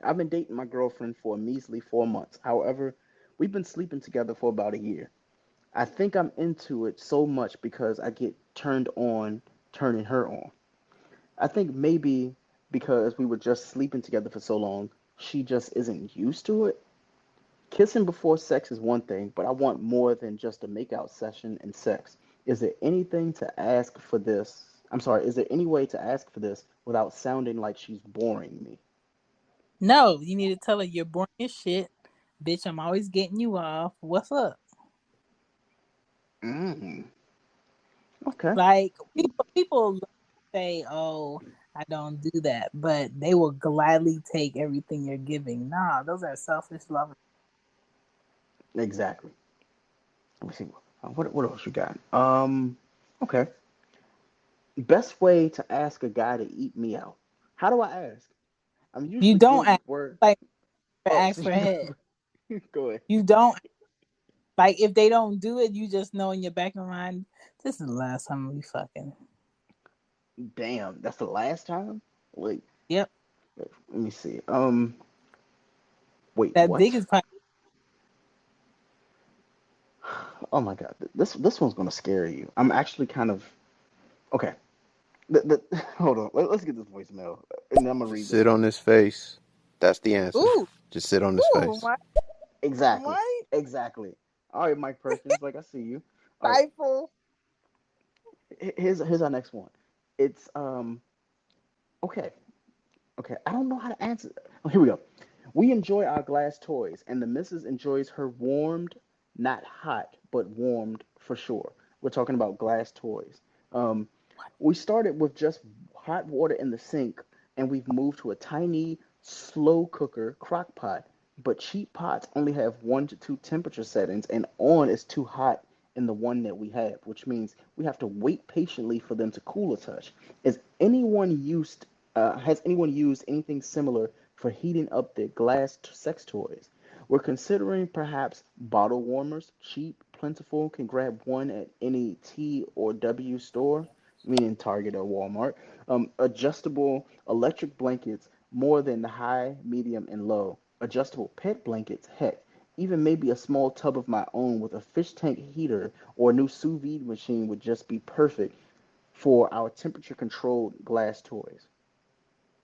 I've been dating my girlfriend for a measly 4 months. However, we've been sleeping together for about a year. I think I'm into it so much because I get turned on turning her on. I think maybe because we were just sleeping together for so long, she just isn't used to it. Kissing before sex is one thing, but I want more than just a makeout session and sex. Is there anything to ask for this? I'm sorry, is there any way to ask for this without sounding like she's boring me? No, you need to tell her you're boring as shit. Bitch, I'm always getting you off. What's up? Mm, okay. Like people say, "Oh, I don't do that," but they will gladly take everything you're giving. Nah, those are selfish lovers. Exactly. Let me see. What else you got? Okay. Best way to ask a guy to eat me out. How do I ask? I'm You usually don't good ask with words. like Oh, ask so for head. go ahead. You don't like if they don't do it. You just know in your back of your mind, this is the last time we fucking. Damn, that's the last time? Wait, Yep, let me see. Wait, that dick what? is probably. Oh my God, this one's gonna scare you. I'm actually kind of okay. Hold on, let's get this voicemail, and then I'm gonna read this Sit one. on his face. That's the answer. Ooh, Just sit on his ooh, face. my, Exactly, my exactly. All right, Mike Perkins, like I see you. All right, stifle. here's our next one. It's okay, okay. I don't know how to answer. Oh, here we go. We enjoy our glass toys, and the missus enjoys her warmed, not hot, but warmed for sure. We're talking about glass toys. Um, we started with just hot water in the sink, and we've moved to a tiny, slow cooker crock pot. But cheap pots only have 1 to 2 temperature settings, and on is too hot in the one that we have, which means we have to wait patiently for them to cool a touch. Is anyone used? Has anyone used anything similar for heating up their glass sex toys? We're considering perhaps bottle warmers, cheap, plentiful, can grab one at any T or W store, meaning Target or Walmart. Adjustable electric blankets, more than the high, medium, and low. Adjustable pet blankets, heck, even maybe a small tub of my own with a fish tank heater or a new sous vide machine would just be perfect for our temperature controlled glass toys.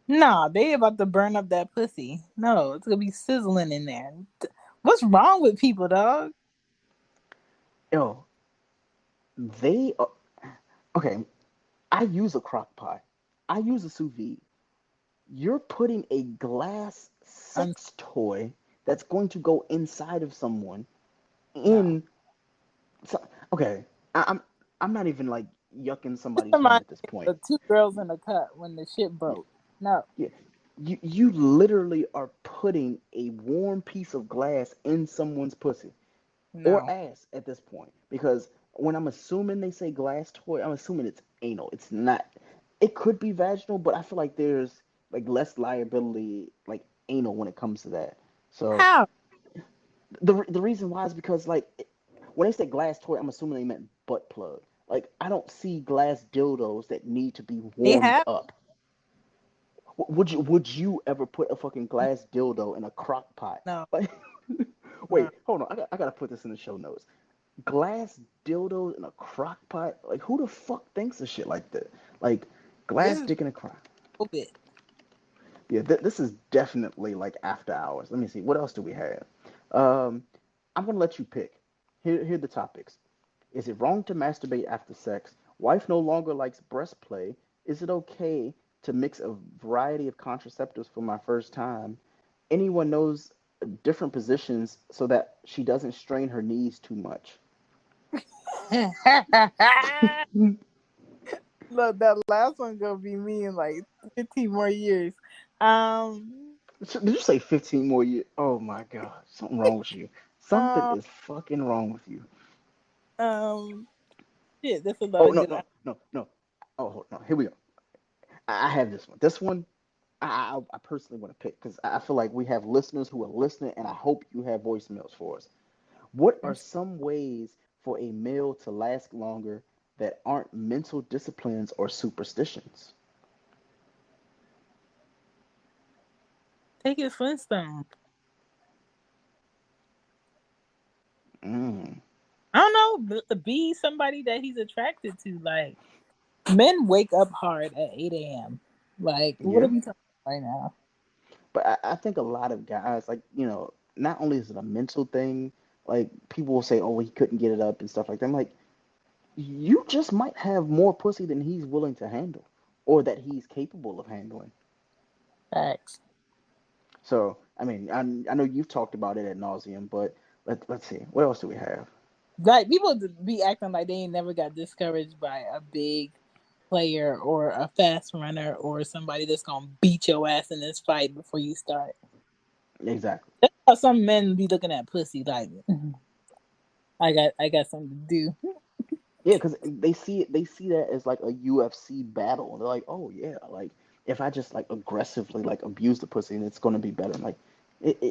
Nah, they about to burn up that pussy. No, it's gonna be sizzling in there. What's wrong with people, dog? Yo, they are, okay. I use a crock pot. I use a sous vide. You're putting a glass Un- sex toy that's going to go inside of someone no. in. So, okay, I'm not even like yucking This somebody's yum reminds at this me point. of the two girls in the cut when the shit broke. No, Yeah, you literally are putting a warm piece of glass in someone's pussy or no. ass at this point because when I'm assuming they say glass toy, I'm assuming it's anal. It's not. It could be vaginal, but I feel like there's like less liability like anal when it comes to that. So How? the reason why is because like when they say glass toy, I'm assuming they meant butt plug. Like I don't see glass dildos that need to be They warmed have? up. Would you ever put a fucking glass dildo in a crock pot? No, Like, no. wait, hold on. I gotta put this in the show notes. Glass dildos in a crock pot? Like, who the fuck thinks of shit like that? Like, This glass is dick in a crock. COVID. Yeah, this is definitely like after hours. Let me see. What else do we have? Um, I'm gonna let you pick. Here are the topics. Is it wrong to masturbate after sex? Wife no longer likes breast play. Is it okay to mix a variety of contraceptives for my first time? Anyone knows different positions so that she doesn't strain her knees too much? Look, that last one gonna be me in like 15 more years. Um, Did you say 15 more years? Oh my God, something wrong with you. Something um, is fucking wrong with you. um, shit, that's a lot Oh of no good. no no no. Oh hold on. Here we go. I have this one. This one I personally want to pick because I feel like we have listeners who are listening, and I hope you have voicemails for us. What are some ways for a meal to last longer that aren't mental disciplines or superstitions? Take his Flintstone. Mm, I don't know, be somebody that he's attracted to. Like men wake up hard at 8 a.m. Like, what are yeah, we talking about right now? but I think a lot of guys, like, not only is it a mental thing, like, people will say, oh, he couldn't get it up and stuff like that. I'm like, you just might have more pussy than he's willing to handle or that he's capable of handling. Facts. So, I mean, I know you've talked about it ad nauseum, but let's see. What else do we have? Like people be acting like they ain't never got discouraged by a big player or a fast runner or somebody that's gonna beat your ass in this fight before you start. Exactly. That's how some men be looking at pussy like I got something to do. Yeah, because they see that as like a UFC battle. They're like, oh yeah, like if I just like aggressively like abuse the pussy, and it's gonna be better. Like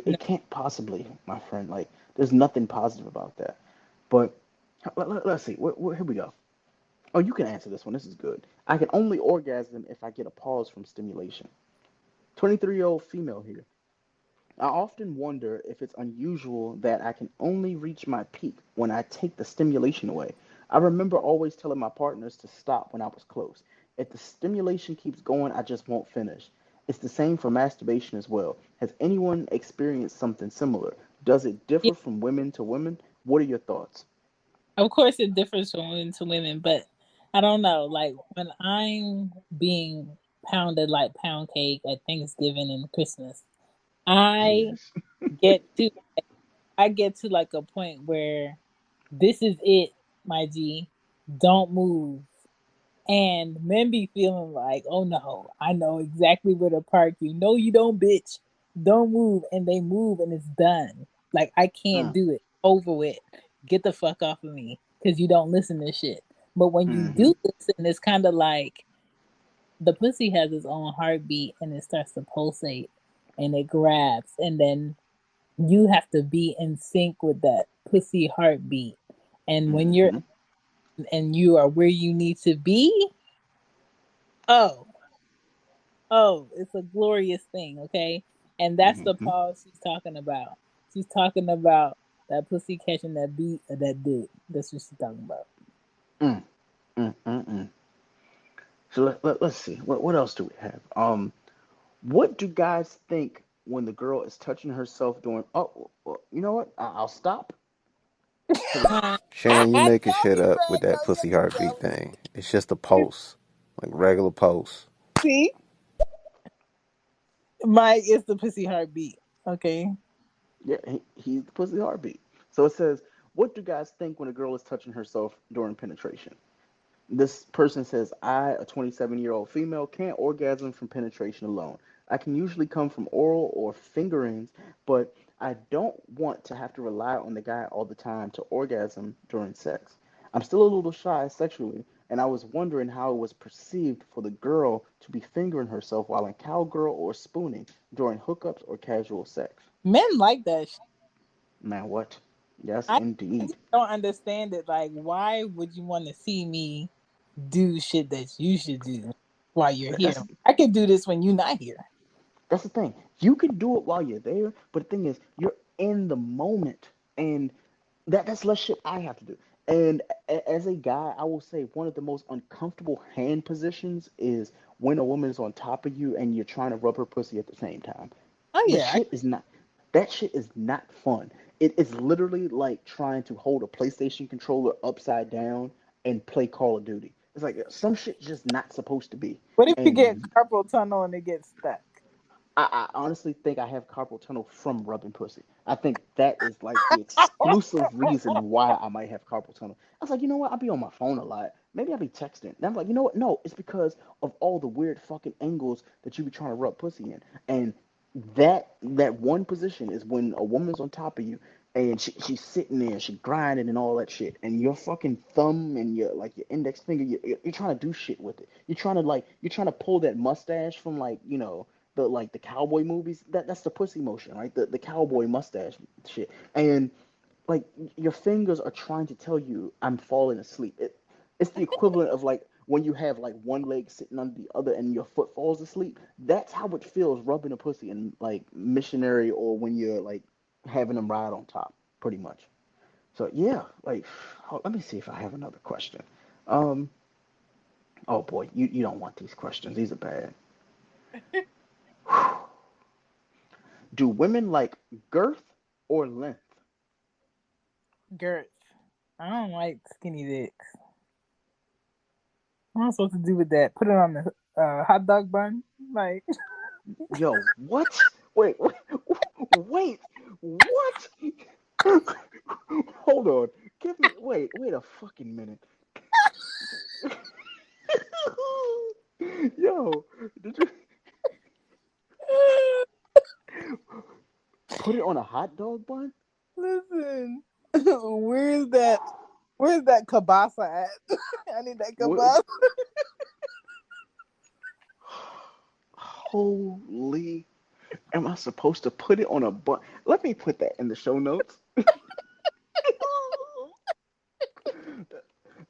No. it can't possibly, my friend. Like there's nothing positive about that. But let's see. Here we go. Oh, you can answer this one. This is good. I can only orgasm if I get a pause from stimulation. 23-year-old female here. I often wonder if it's unusual that I can only reach my peak when I take the stimulation away. I remember always telling my partners to stop when I was close. If the stimulation keeps going, I just won't finish. It's the same for masturbation as well. Has anyone experienced something similar? Does it Yeah, differ from women to women? What are your thoughts? of course it differs from women to women, but I don't know. Like when I'm being pounded like pound cake at Thanksgiving and Christmas, I Yes. get to I get to like a point where this is it, my G. Don't move. And men be feeling like, oh no, I know exactly where to park you. No, you don't, bitch. Don't move. And they move and it's done. Like, I can't Mm, do it. Over with. Get the fuck off of me because you don't listen to shit. But when you mm-hmm, do listen, it's kind of like the pussy has its own heartbeat and it starts to pulsate and it grabs. And then you have to be in sync with that pussy heartbeat. And when you're mm-hmm, and you are where you need to be, oh, oh, it's a glorious thing, okay? And that's the mm-hmm. pause she's talking about. She's talking about that pussy catching that beat of that dick. That's what she's talking about. Mm, mm, mm, mm. So let's see. What else do we have? What do guys think when the girl is touching herself during? Oh, well, you know what? I'll stop. Here we go. Shan, you I making know shit we up with bragging that on pussy your heartbeat girl. thing. It's just a pulse, like regular pulse. See, Mike is the pussy heartbeat. Okay. Yeah, he's the pussy heartbeat. So it says, what do guys think when a girl is touching herself during penetration? This person says, I, a 27-year-old female, can't orgasm from penetration alone. I can usually come from oral or fingerings, but I don't want to have to rely on the guy all the time to orgasm during sex. I'm still a little shy sexually, and I was wondering how it was perceived for the girl to be fingering herself while in cowgirl or spooning during hookups or casual sex. Men like that shit. Man, what? Yes, I, I indeed. just don't understand it. Like, why would you want to see me do shit that you should do while you're here? That's I can do this when you're not here. That's the thing. You can do it while you're there, but the thing is, you're in the moment, and that's less shit I have to do. And as a guy, I will say one of the most uncomfortable hand positions is when a woman is on top of you and you're trying to rub her pussy at the same time. Oh The yeah, shit is not that shit is not fun. It is literally like trying to hold a PlayStation controller upside down and play Call of Duty. It's like some shit just not supposed to be. what if you get And carpal tunnel and it gets stuck? I honestly think I have carpal tunnel from rubbing pussy. I think that is like the exclusive reason why I might have carpal tunnel. I was like, you know what? I'll be on my phone a lot. Maybe I'll be texting. And I'm like, you know what? No, it's because of all the weird fucking angles that you be trying to rub pussy in. And that one position is when a woman's on top of you and she's sitting there, she grinding and all that shit, and your fucking thumb and your like your index finger, you're trying to do shit with it. You're trying to pull that mustache from like the cowboy movies. That's the pussy motion, right? The cowboy mustache shit. And like your fingers are trying to tell you I'm falling asleep. It's the equivalent of like when you have like one leg sitting under the other and your foot falls asleep. That's how it feels rubbing a pussy in like missionary or when you're like having them ride on top, pretty much. So yeah, like let me see if I have another question. Um, oh boy, you don't want these questions. These are bad. Do women like girth or length? Girth. I don't like skinny dicks. What am I supposed to do with that? Put it on the hot dog bun? Like, Yo, what? Wait, what? Hold on. Wait a fucking minute. Yo, did you put it on a hot dog bun? listen, where's that? Where's that kabasa at? I need that What? kabasa. Holy, am I supposed to put it on a bun? Let me put that in the show notes.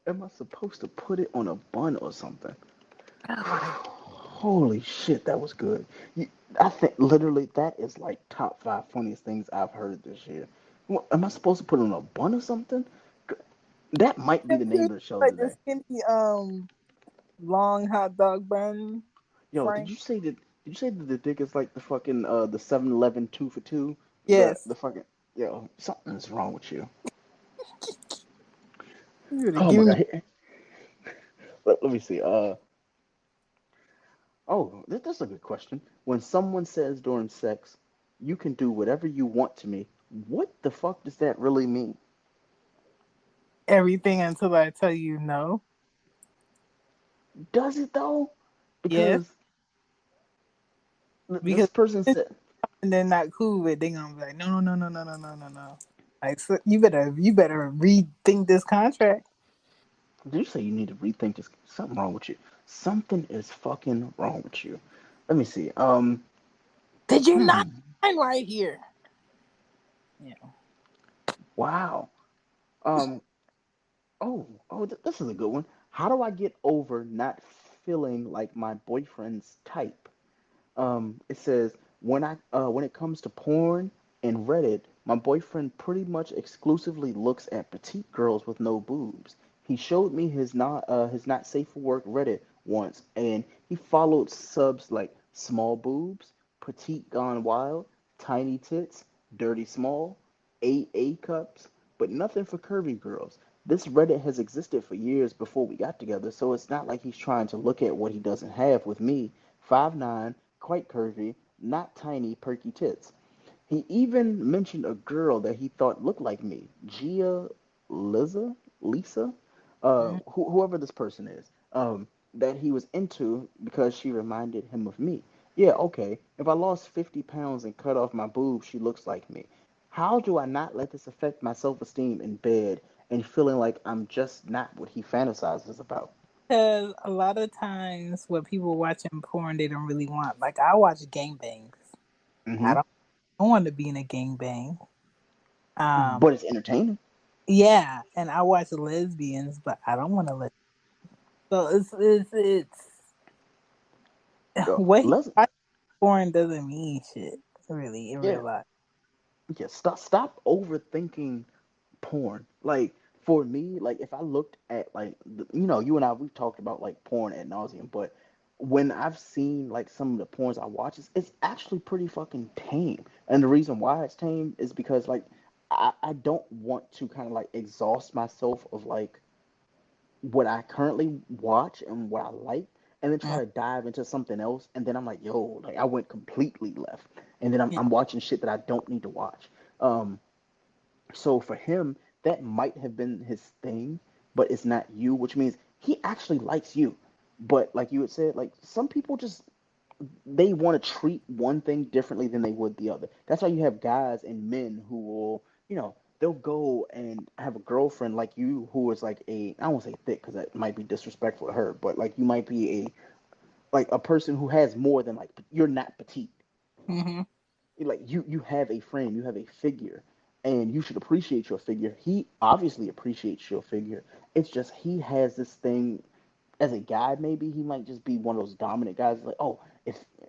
Am I supposed to put it on a bun or something? Oh my! Holy shit, that was good. I think literally that is like top five funniest things I've heard this year. What, am I supposed to put it on a bun or something? That might be the name of the show Like the today. skinny long hot dog bun, Yo, Frank. did you say that the dick is like the fucking the 7-Eleven 2 for 2? Yes. The fucking yo, something's wrong with you. You would have Oh my given me god. Let me see. Oh, that's a good question. When someone says during sex, you can do whatever you want to me, what the fuck does that really mean? everything until I tell you no. Does it though? Yes, Because because this person said, and they're not cool with it, they gonna be like, no, no, no, no, no, no, no, no, no. Like, so you better rethink this contract. did you say you need to rethink this? Something wrong with you. Something is fucking wrong with you. Let me see. Did you not Hmm. sign right here? Yeah. Wow. Um, this is a good one. How do I get over not feeling like my boyfriend's type? It says when it comes to porn and Reddit, my boyfriend pretty much exclusively looks at petite girls with no boobs. He showed me his not safe for work Reddit once, and he followed subs like small boobs, petite gone wild, tiny tits, dirty small, AA cups, but nothing for curvy girls. This Reddit has existed for years before we got together, so it's not like he's trying to look at what he doesn't have with me. 5'9", quite curvy, not tiny, perky tits. He even mentioned a girl that he thought looked like me, Lisa, Mhm. whoever this person is, that he was into because she reminded him of me. Yeah, okay. If I lost 50 pounds and cut off my boobs, she looks like me. How do I not let this affect my self-esteem in bed and feeling like I'm just not what he fantasizes about? Because a lot of times what people watching porn they don't really want. Like I watch gangbangs. I Hmm. don't want to be in a gangbang. Um, But it's entertaining. yeah, and I watch lesbians, but I don't want to let. So it's Yo, what he let's watches porn doesn't mean shit really in yeah, real life. yeah. Stop overthinking porn. Like for me, like if I looked at like you know, you and I we've talked about like porn ad nauseum, but when I've seen like some of the porns I watch, it's actually pretty fucking tame. And the reason why it's tame is because like I don't want to kind of like exhaust myself of like what I currently watch and what I like, and then try Mm, to dive into something else, and then I'm like, yo, like I went completely left, and then yeah. I'm watching shit that I don't need to watch. Um, so for him, that might have been his thing, but it's not you, which means he actually likes you. But like you had said, like some people just they want to treat one thing differently than they would the other. That's why you have guys and men who will, you know, they'll go and have a girlfriend like you who is like a, I won't say thick because that might be disrespectful to her, but like you might be a, like a person who has more than like, you're not petite. Mm-hmm. Like you have a frame, you have a figure, and you should appreciate your figure. He obviously appreciates your figure. It's just he has this thing as a guy, maybe he might just be one of those dominant guys. Like, oh,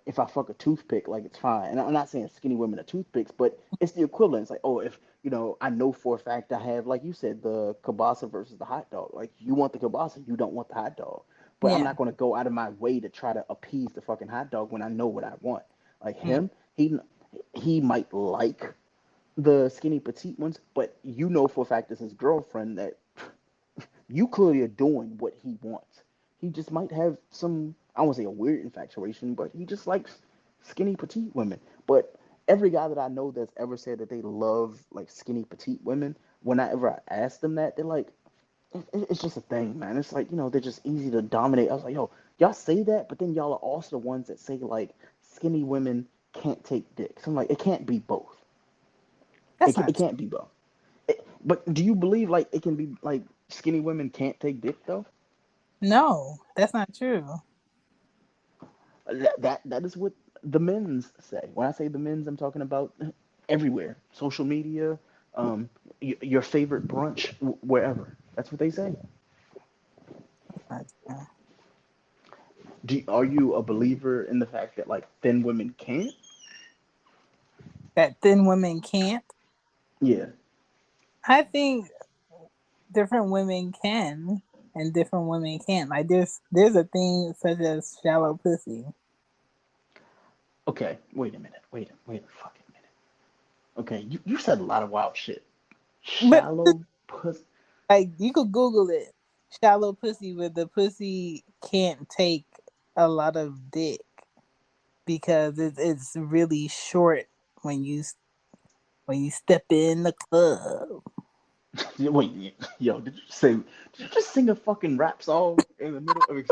if I fuck a toothpick, like it's fine. And I'm not saying skinny women are toothpicks, but it's the equivalent. It's like, oh, if you know, I know for a fact I have, like you said, the kielbasa versus the hot dog. Like, you want the kielbasa, you don't want the hot dog. But I'm Yeah. not going to go out of my way to try to appease the fucking hot dog when I know what I want. Like Mm, him, he might like the skinny petite ones, but you know for a fact as his girlfriend that you clearly are doing what he wants. He just might have some, I won't say a weird infatuation, but he just likes skinny petite women. But every guy that I know that's ever said that they love like skinny petite women, whenever I ask them that, they're like, it's just a thing, man. It's like, you know, they're just easy to dominate. I was like, yo, y'all say that, but then y'all are also the ones that say like skinny women can't take dick. So I'm like, it can't be both. that's It not can't be both. But do you believe like it can be like skinny women can't take dick though? no, that's not true. That is what the men's say. When I say the men's, I'm talking about everywhere, social media, um, your favorite brunch, wherever. That's what they say. That's not true. Are you a believer in the fact that like thin women can't? That thin women can't. Yeah. I think different women can and different women can't. Like there's a thing such as shallow pussy. Okay. Wait a fucking minute. Okay. You said a lot of wild shit. But Shallow pussy. like you could Google it. Shallow pussy where the pussy can't take a lot of dick because it's really short when you step in the club. Wait, yo, did you just sing a fucking rap song in the middle of?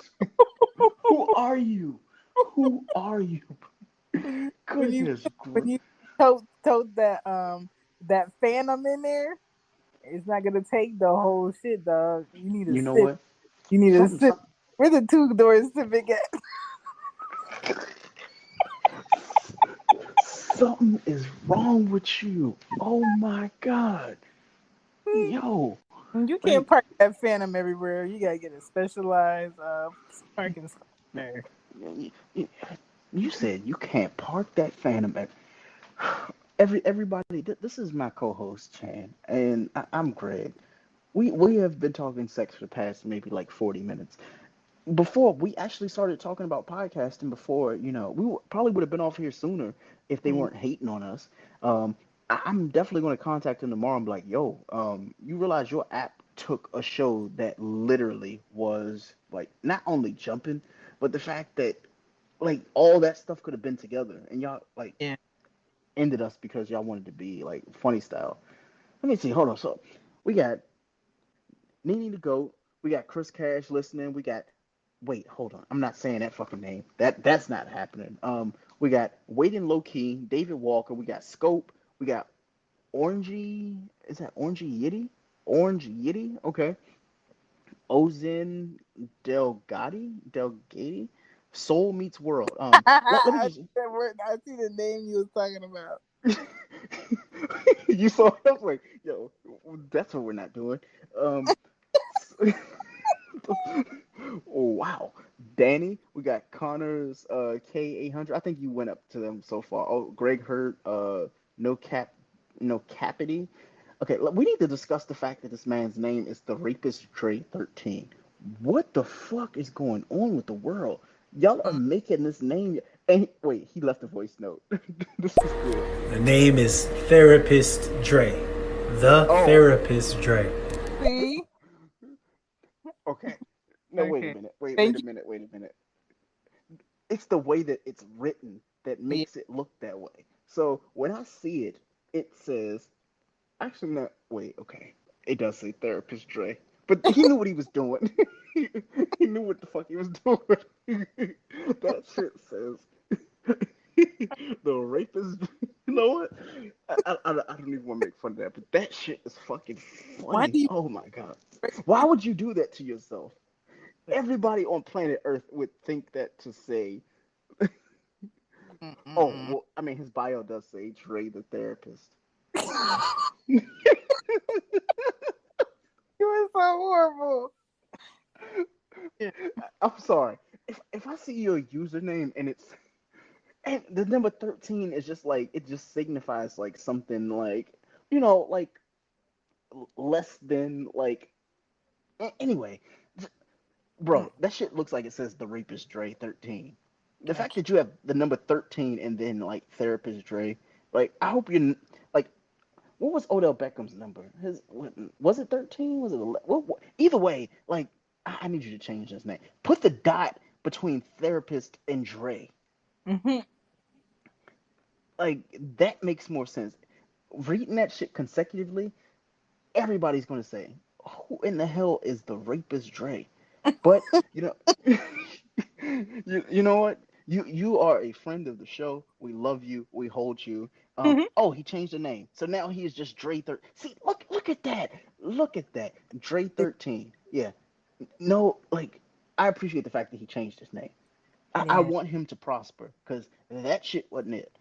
Who are you? Who are you? when you when you Goodness when gracious. you tote that phantom in there, it's not gonna take the whole shit, dog. You need a You know sip. what? You need a Something, sip. something, Where the two doors sipping at? something is wrong with you. Oh my God. Yo, You like can't park that phantom everywhere. You gotta get a specialized parking spot there. you, you said you can't park that Phantom at everybody. This is my co-host Chan, and I'm Greg. We have been talking sex for the past maybe like 40 minutes. Before we actually started talking about podcasting, before you know, probably would have been off here sooner if they Mm. weren't hating on us. I'm definitely going to contact them tomorrow and be like, yo, you realize your app took a show that literally was like not only jumping, but the fact that like all that stuff could have been together, and y'all like Yeah. ended us because y'all wanted to be like funny style. Let me see. Hold on. So we got Nene the Goat. We got Chris Cash listening. We got. Wait, hold on. I'm not saying that fucking name. That's not happening. We got Waiting Low Key, David Walker. We got Scope. We got Orangey. Is that Orangey Yitty? Orange Yitty. Okay. Ozen Delgatti. Soul Meets World. Let me I just. see the name you was talking about. You saw it? I was like, yo, that's what we're not doing. Um, oh wow, Danny, we got Connor's K800. I think you went up to them so far. Oh, Greg Hurt, no cap, no capity. Okay, we need to discuss the fact that this man's name is the Rapist Dre 13. What the fuck is going on with the world? Y'all are Mm. making this name. And wait, he left a voice note. This is good. The name is Therapist Dre. The Oh, Therapist Dre. See? okay. No, wait a Okay. minute. Wait Thank a minute. Wait a minute. It's the way that it's written that you. makes it look that way. So when I see it, it says, actually, not, wait, okay. It does say Therapist Dre. But he knew what he was doing. He knew what the fuck he was doing. That shit says the rapist. You know what? I don't even want to make fun of that, but that shit is fucking Why funny. do you Oh my god. Why would you do that to yourself? Everybody on planet Earth would think that to say, oh, Mm-mm-mm. well, I mean, his bio does say Dre the therapist. You are so horrible. Yeah. I'm sorry. If I see your username and it's and the number 13 is just like it just signifies like something like like less than like anyway, bro, that shit looks like it says the rapist Dre 13. The I fact can't. that you have the number 13 and then like therapist Dre, like I hope you like what was Odell Beckham's number? His was it 13? Was it 11? Either way, like I need you to change his name. Put the dot between therapist and Dre. Mm-hmm. Like that makes more sense. Reading that shit consecutively, everybody's gonna say, "Who in the hell is the rapist Dre?" But you know, you know what? You are a friend of the show. We love you. We hold you. Mm-hmm. Oh, he changed the name, so now he is just Dre 13. See, look at that. Look at that. Dre 13. Yeah. No, like I appreciate the fact that he changed his name. I Yeah. want him to prosper because that shit wasn't it.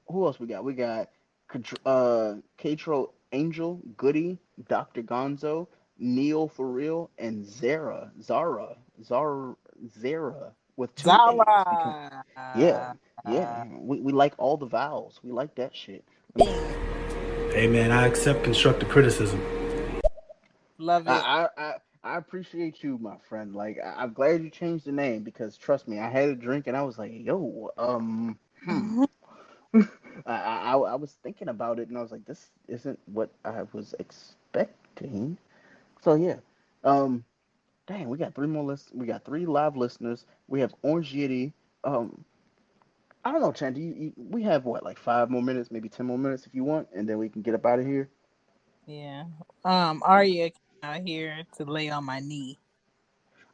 Who else we got? We got Katro Angel, Goody, Dr. Gonzo, Neil for real, and Zara with two A's because yeah, Zara. yeah. We like all the vowels. We like that shit. Bing. Hey man, I accept constructive criticism. Love it. I appreciate you, my friend. Like I'm glad you changed the name because trust me, I had a drink and I was like, yo, I was thinking about it and I was like, this isn't what I was expecting. So yeah, um, dang, we got three more lists. We got three live listeners. We have Orange Yeti. Um, I don't know, Chan. We have what, like 5 more minutes, maybe 10 more minutes if you want, and then we can get up out of here. Yeah. Arya came out here to lay on my knee.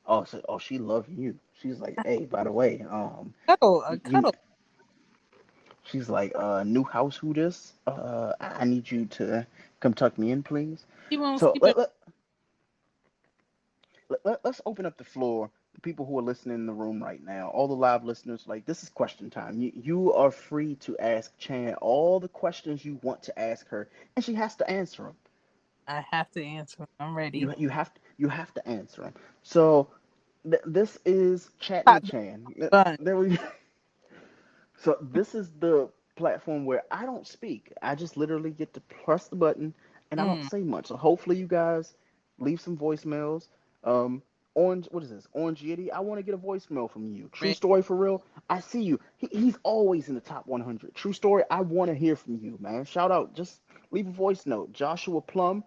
Oh, so she loves you. She's like, hey, by the way, Cuddle, a you. cuddle. She's like, new house, who this? I need you to come tuck me in, please. She won't So sleep in. let's open up the floor. The people who are listening in the room right now, all the live listeners, like this is question time. You are free to ask Chan all the questions you want to ask her, and she has to answer them. I have to answer. I'm ready. You have to answer them. So this is Chat Hot with Chan. bun. There we So this is the platform where I don't speak. I just literally get to press the button and I don't Mm, say much. So hopefully you guys leave some voicemails. Um, Orange, what is this? Orange Yeti, I want to get a voicemail from you. True ready. story for real. I see you. He's always in the top 100. True story. I want to hear from you, man. Shout out. Just leave a voice note. Joshua Plum,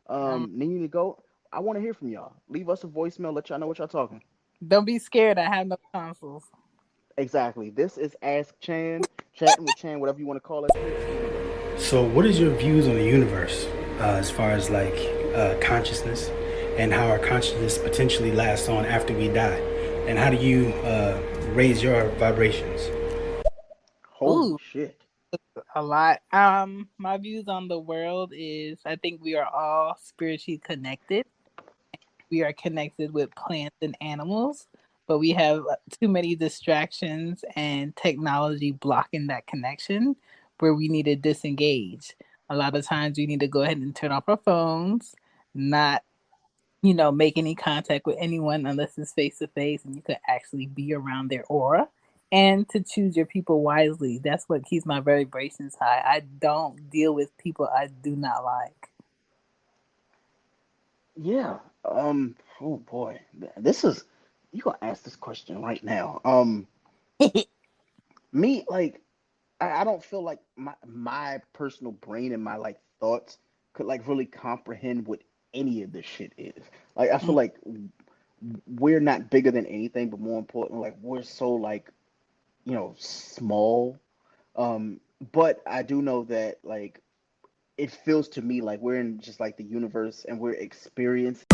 Um, Nini to go. I want to hear from y'all. Leave us a voicemail. Let y'all know what y'all talking. don't be scared. I have no tonsils. Exactly. This is Ask Chan, chatting with Chan, whatever you want to call that shit. Here we go. So, what is your views on the universe as far as like consciousness and how our consciousness potentially lasts on after we die? And how do you raise your vibrations? Holy Ooh, shit. a lot. My views on the world is I think we are all spiritually connected. We are connected with plants and animals, but we have too many distractions and technology blocking that connection where we need to disengage. A lot of times we need to go ahead and turn off our phones, not make any contact with anyone unless it's face to face and you could actually be around their aura and to choose your people wisely. That's what keeps my vibrations high. I don't deal with people I do not like. Yeah. Oh boy, this is you gonna ask this question right now. Me like I don't feel like my personal brain and my like thoughts could like really comprehend what any of this shit is. Like I feel like we're not bigger than anything, but more important, like we're so like small. But I do know that like it feels to me like we're in just like the universe and we're experiencing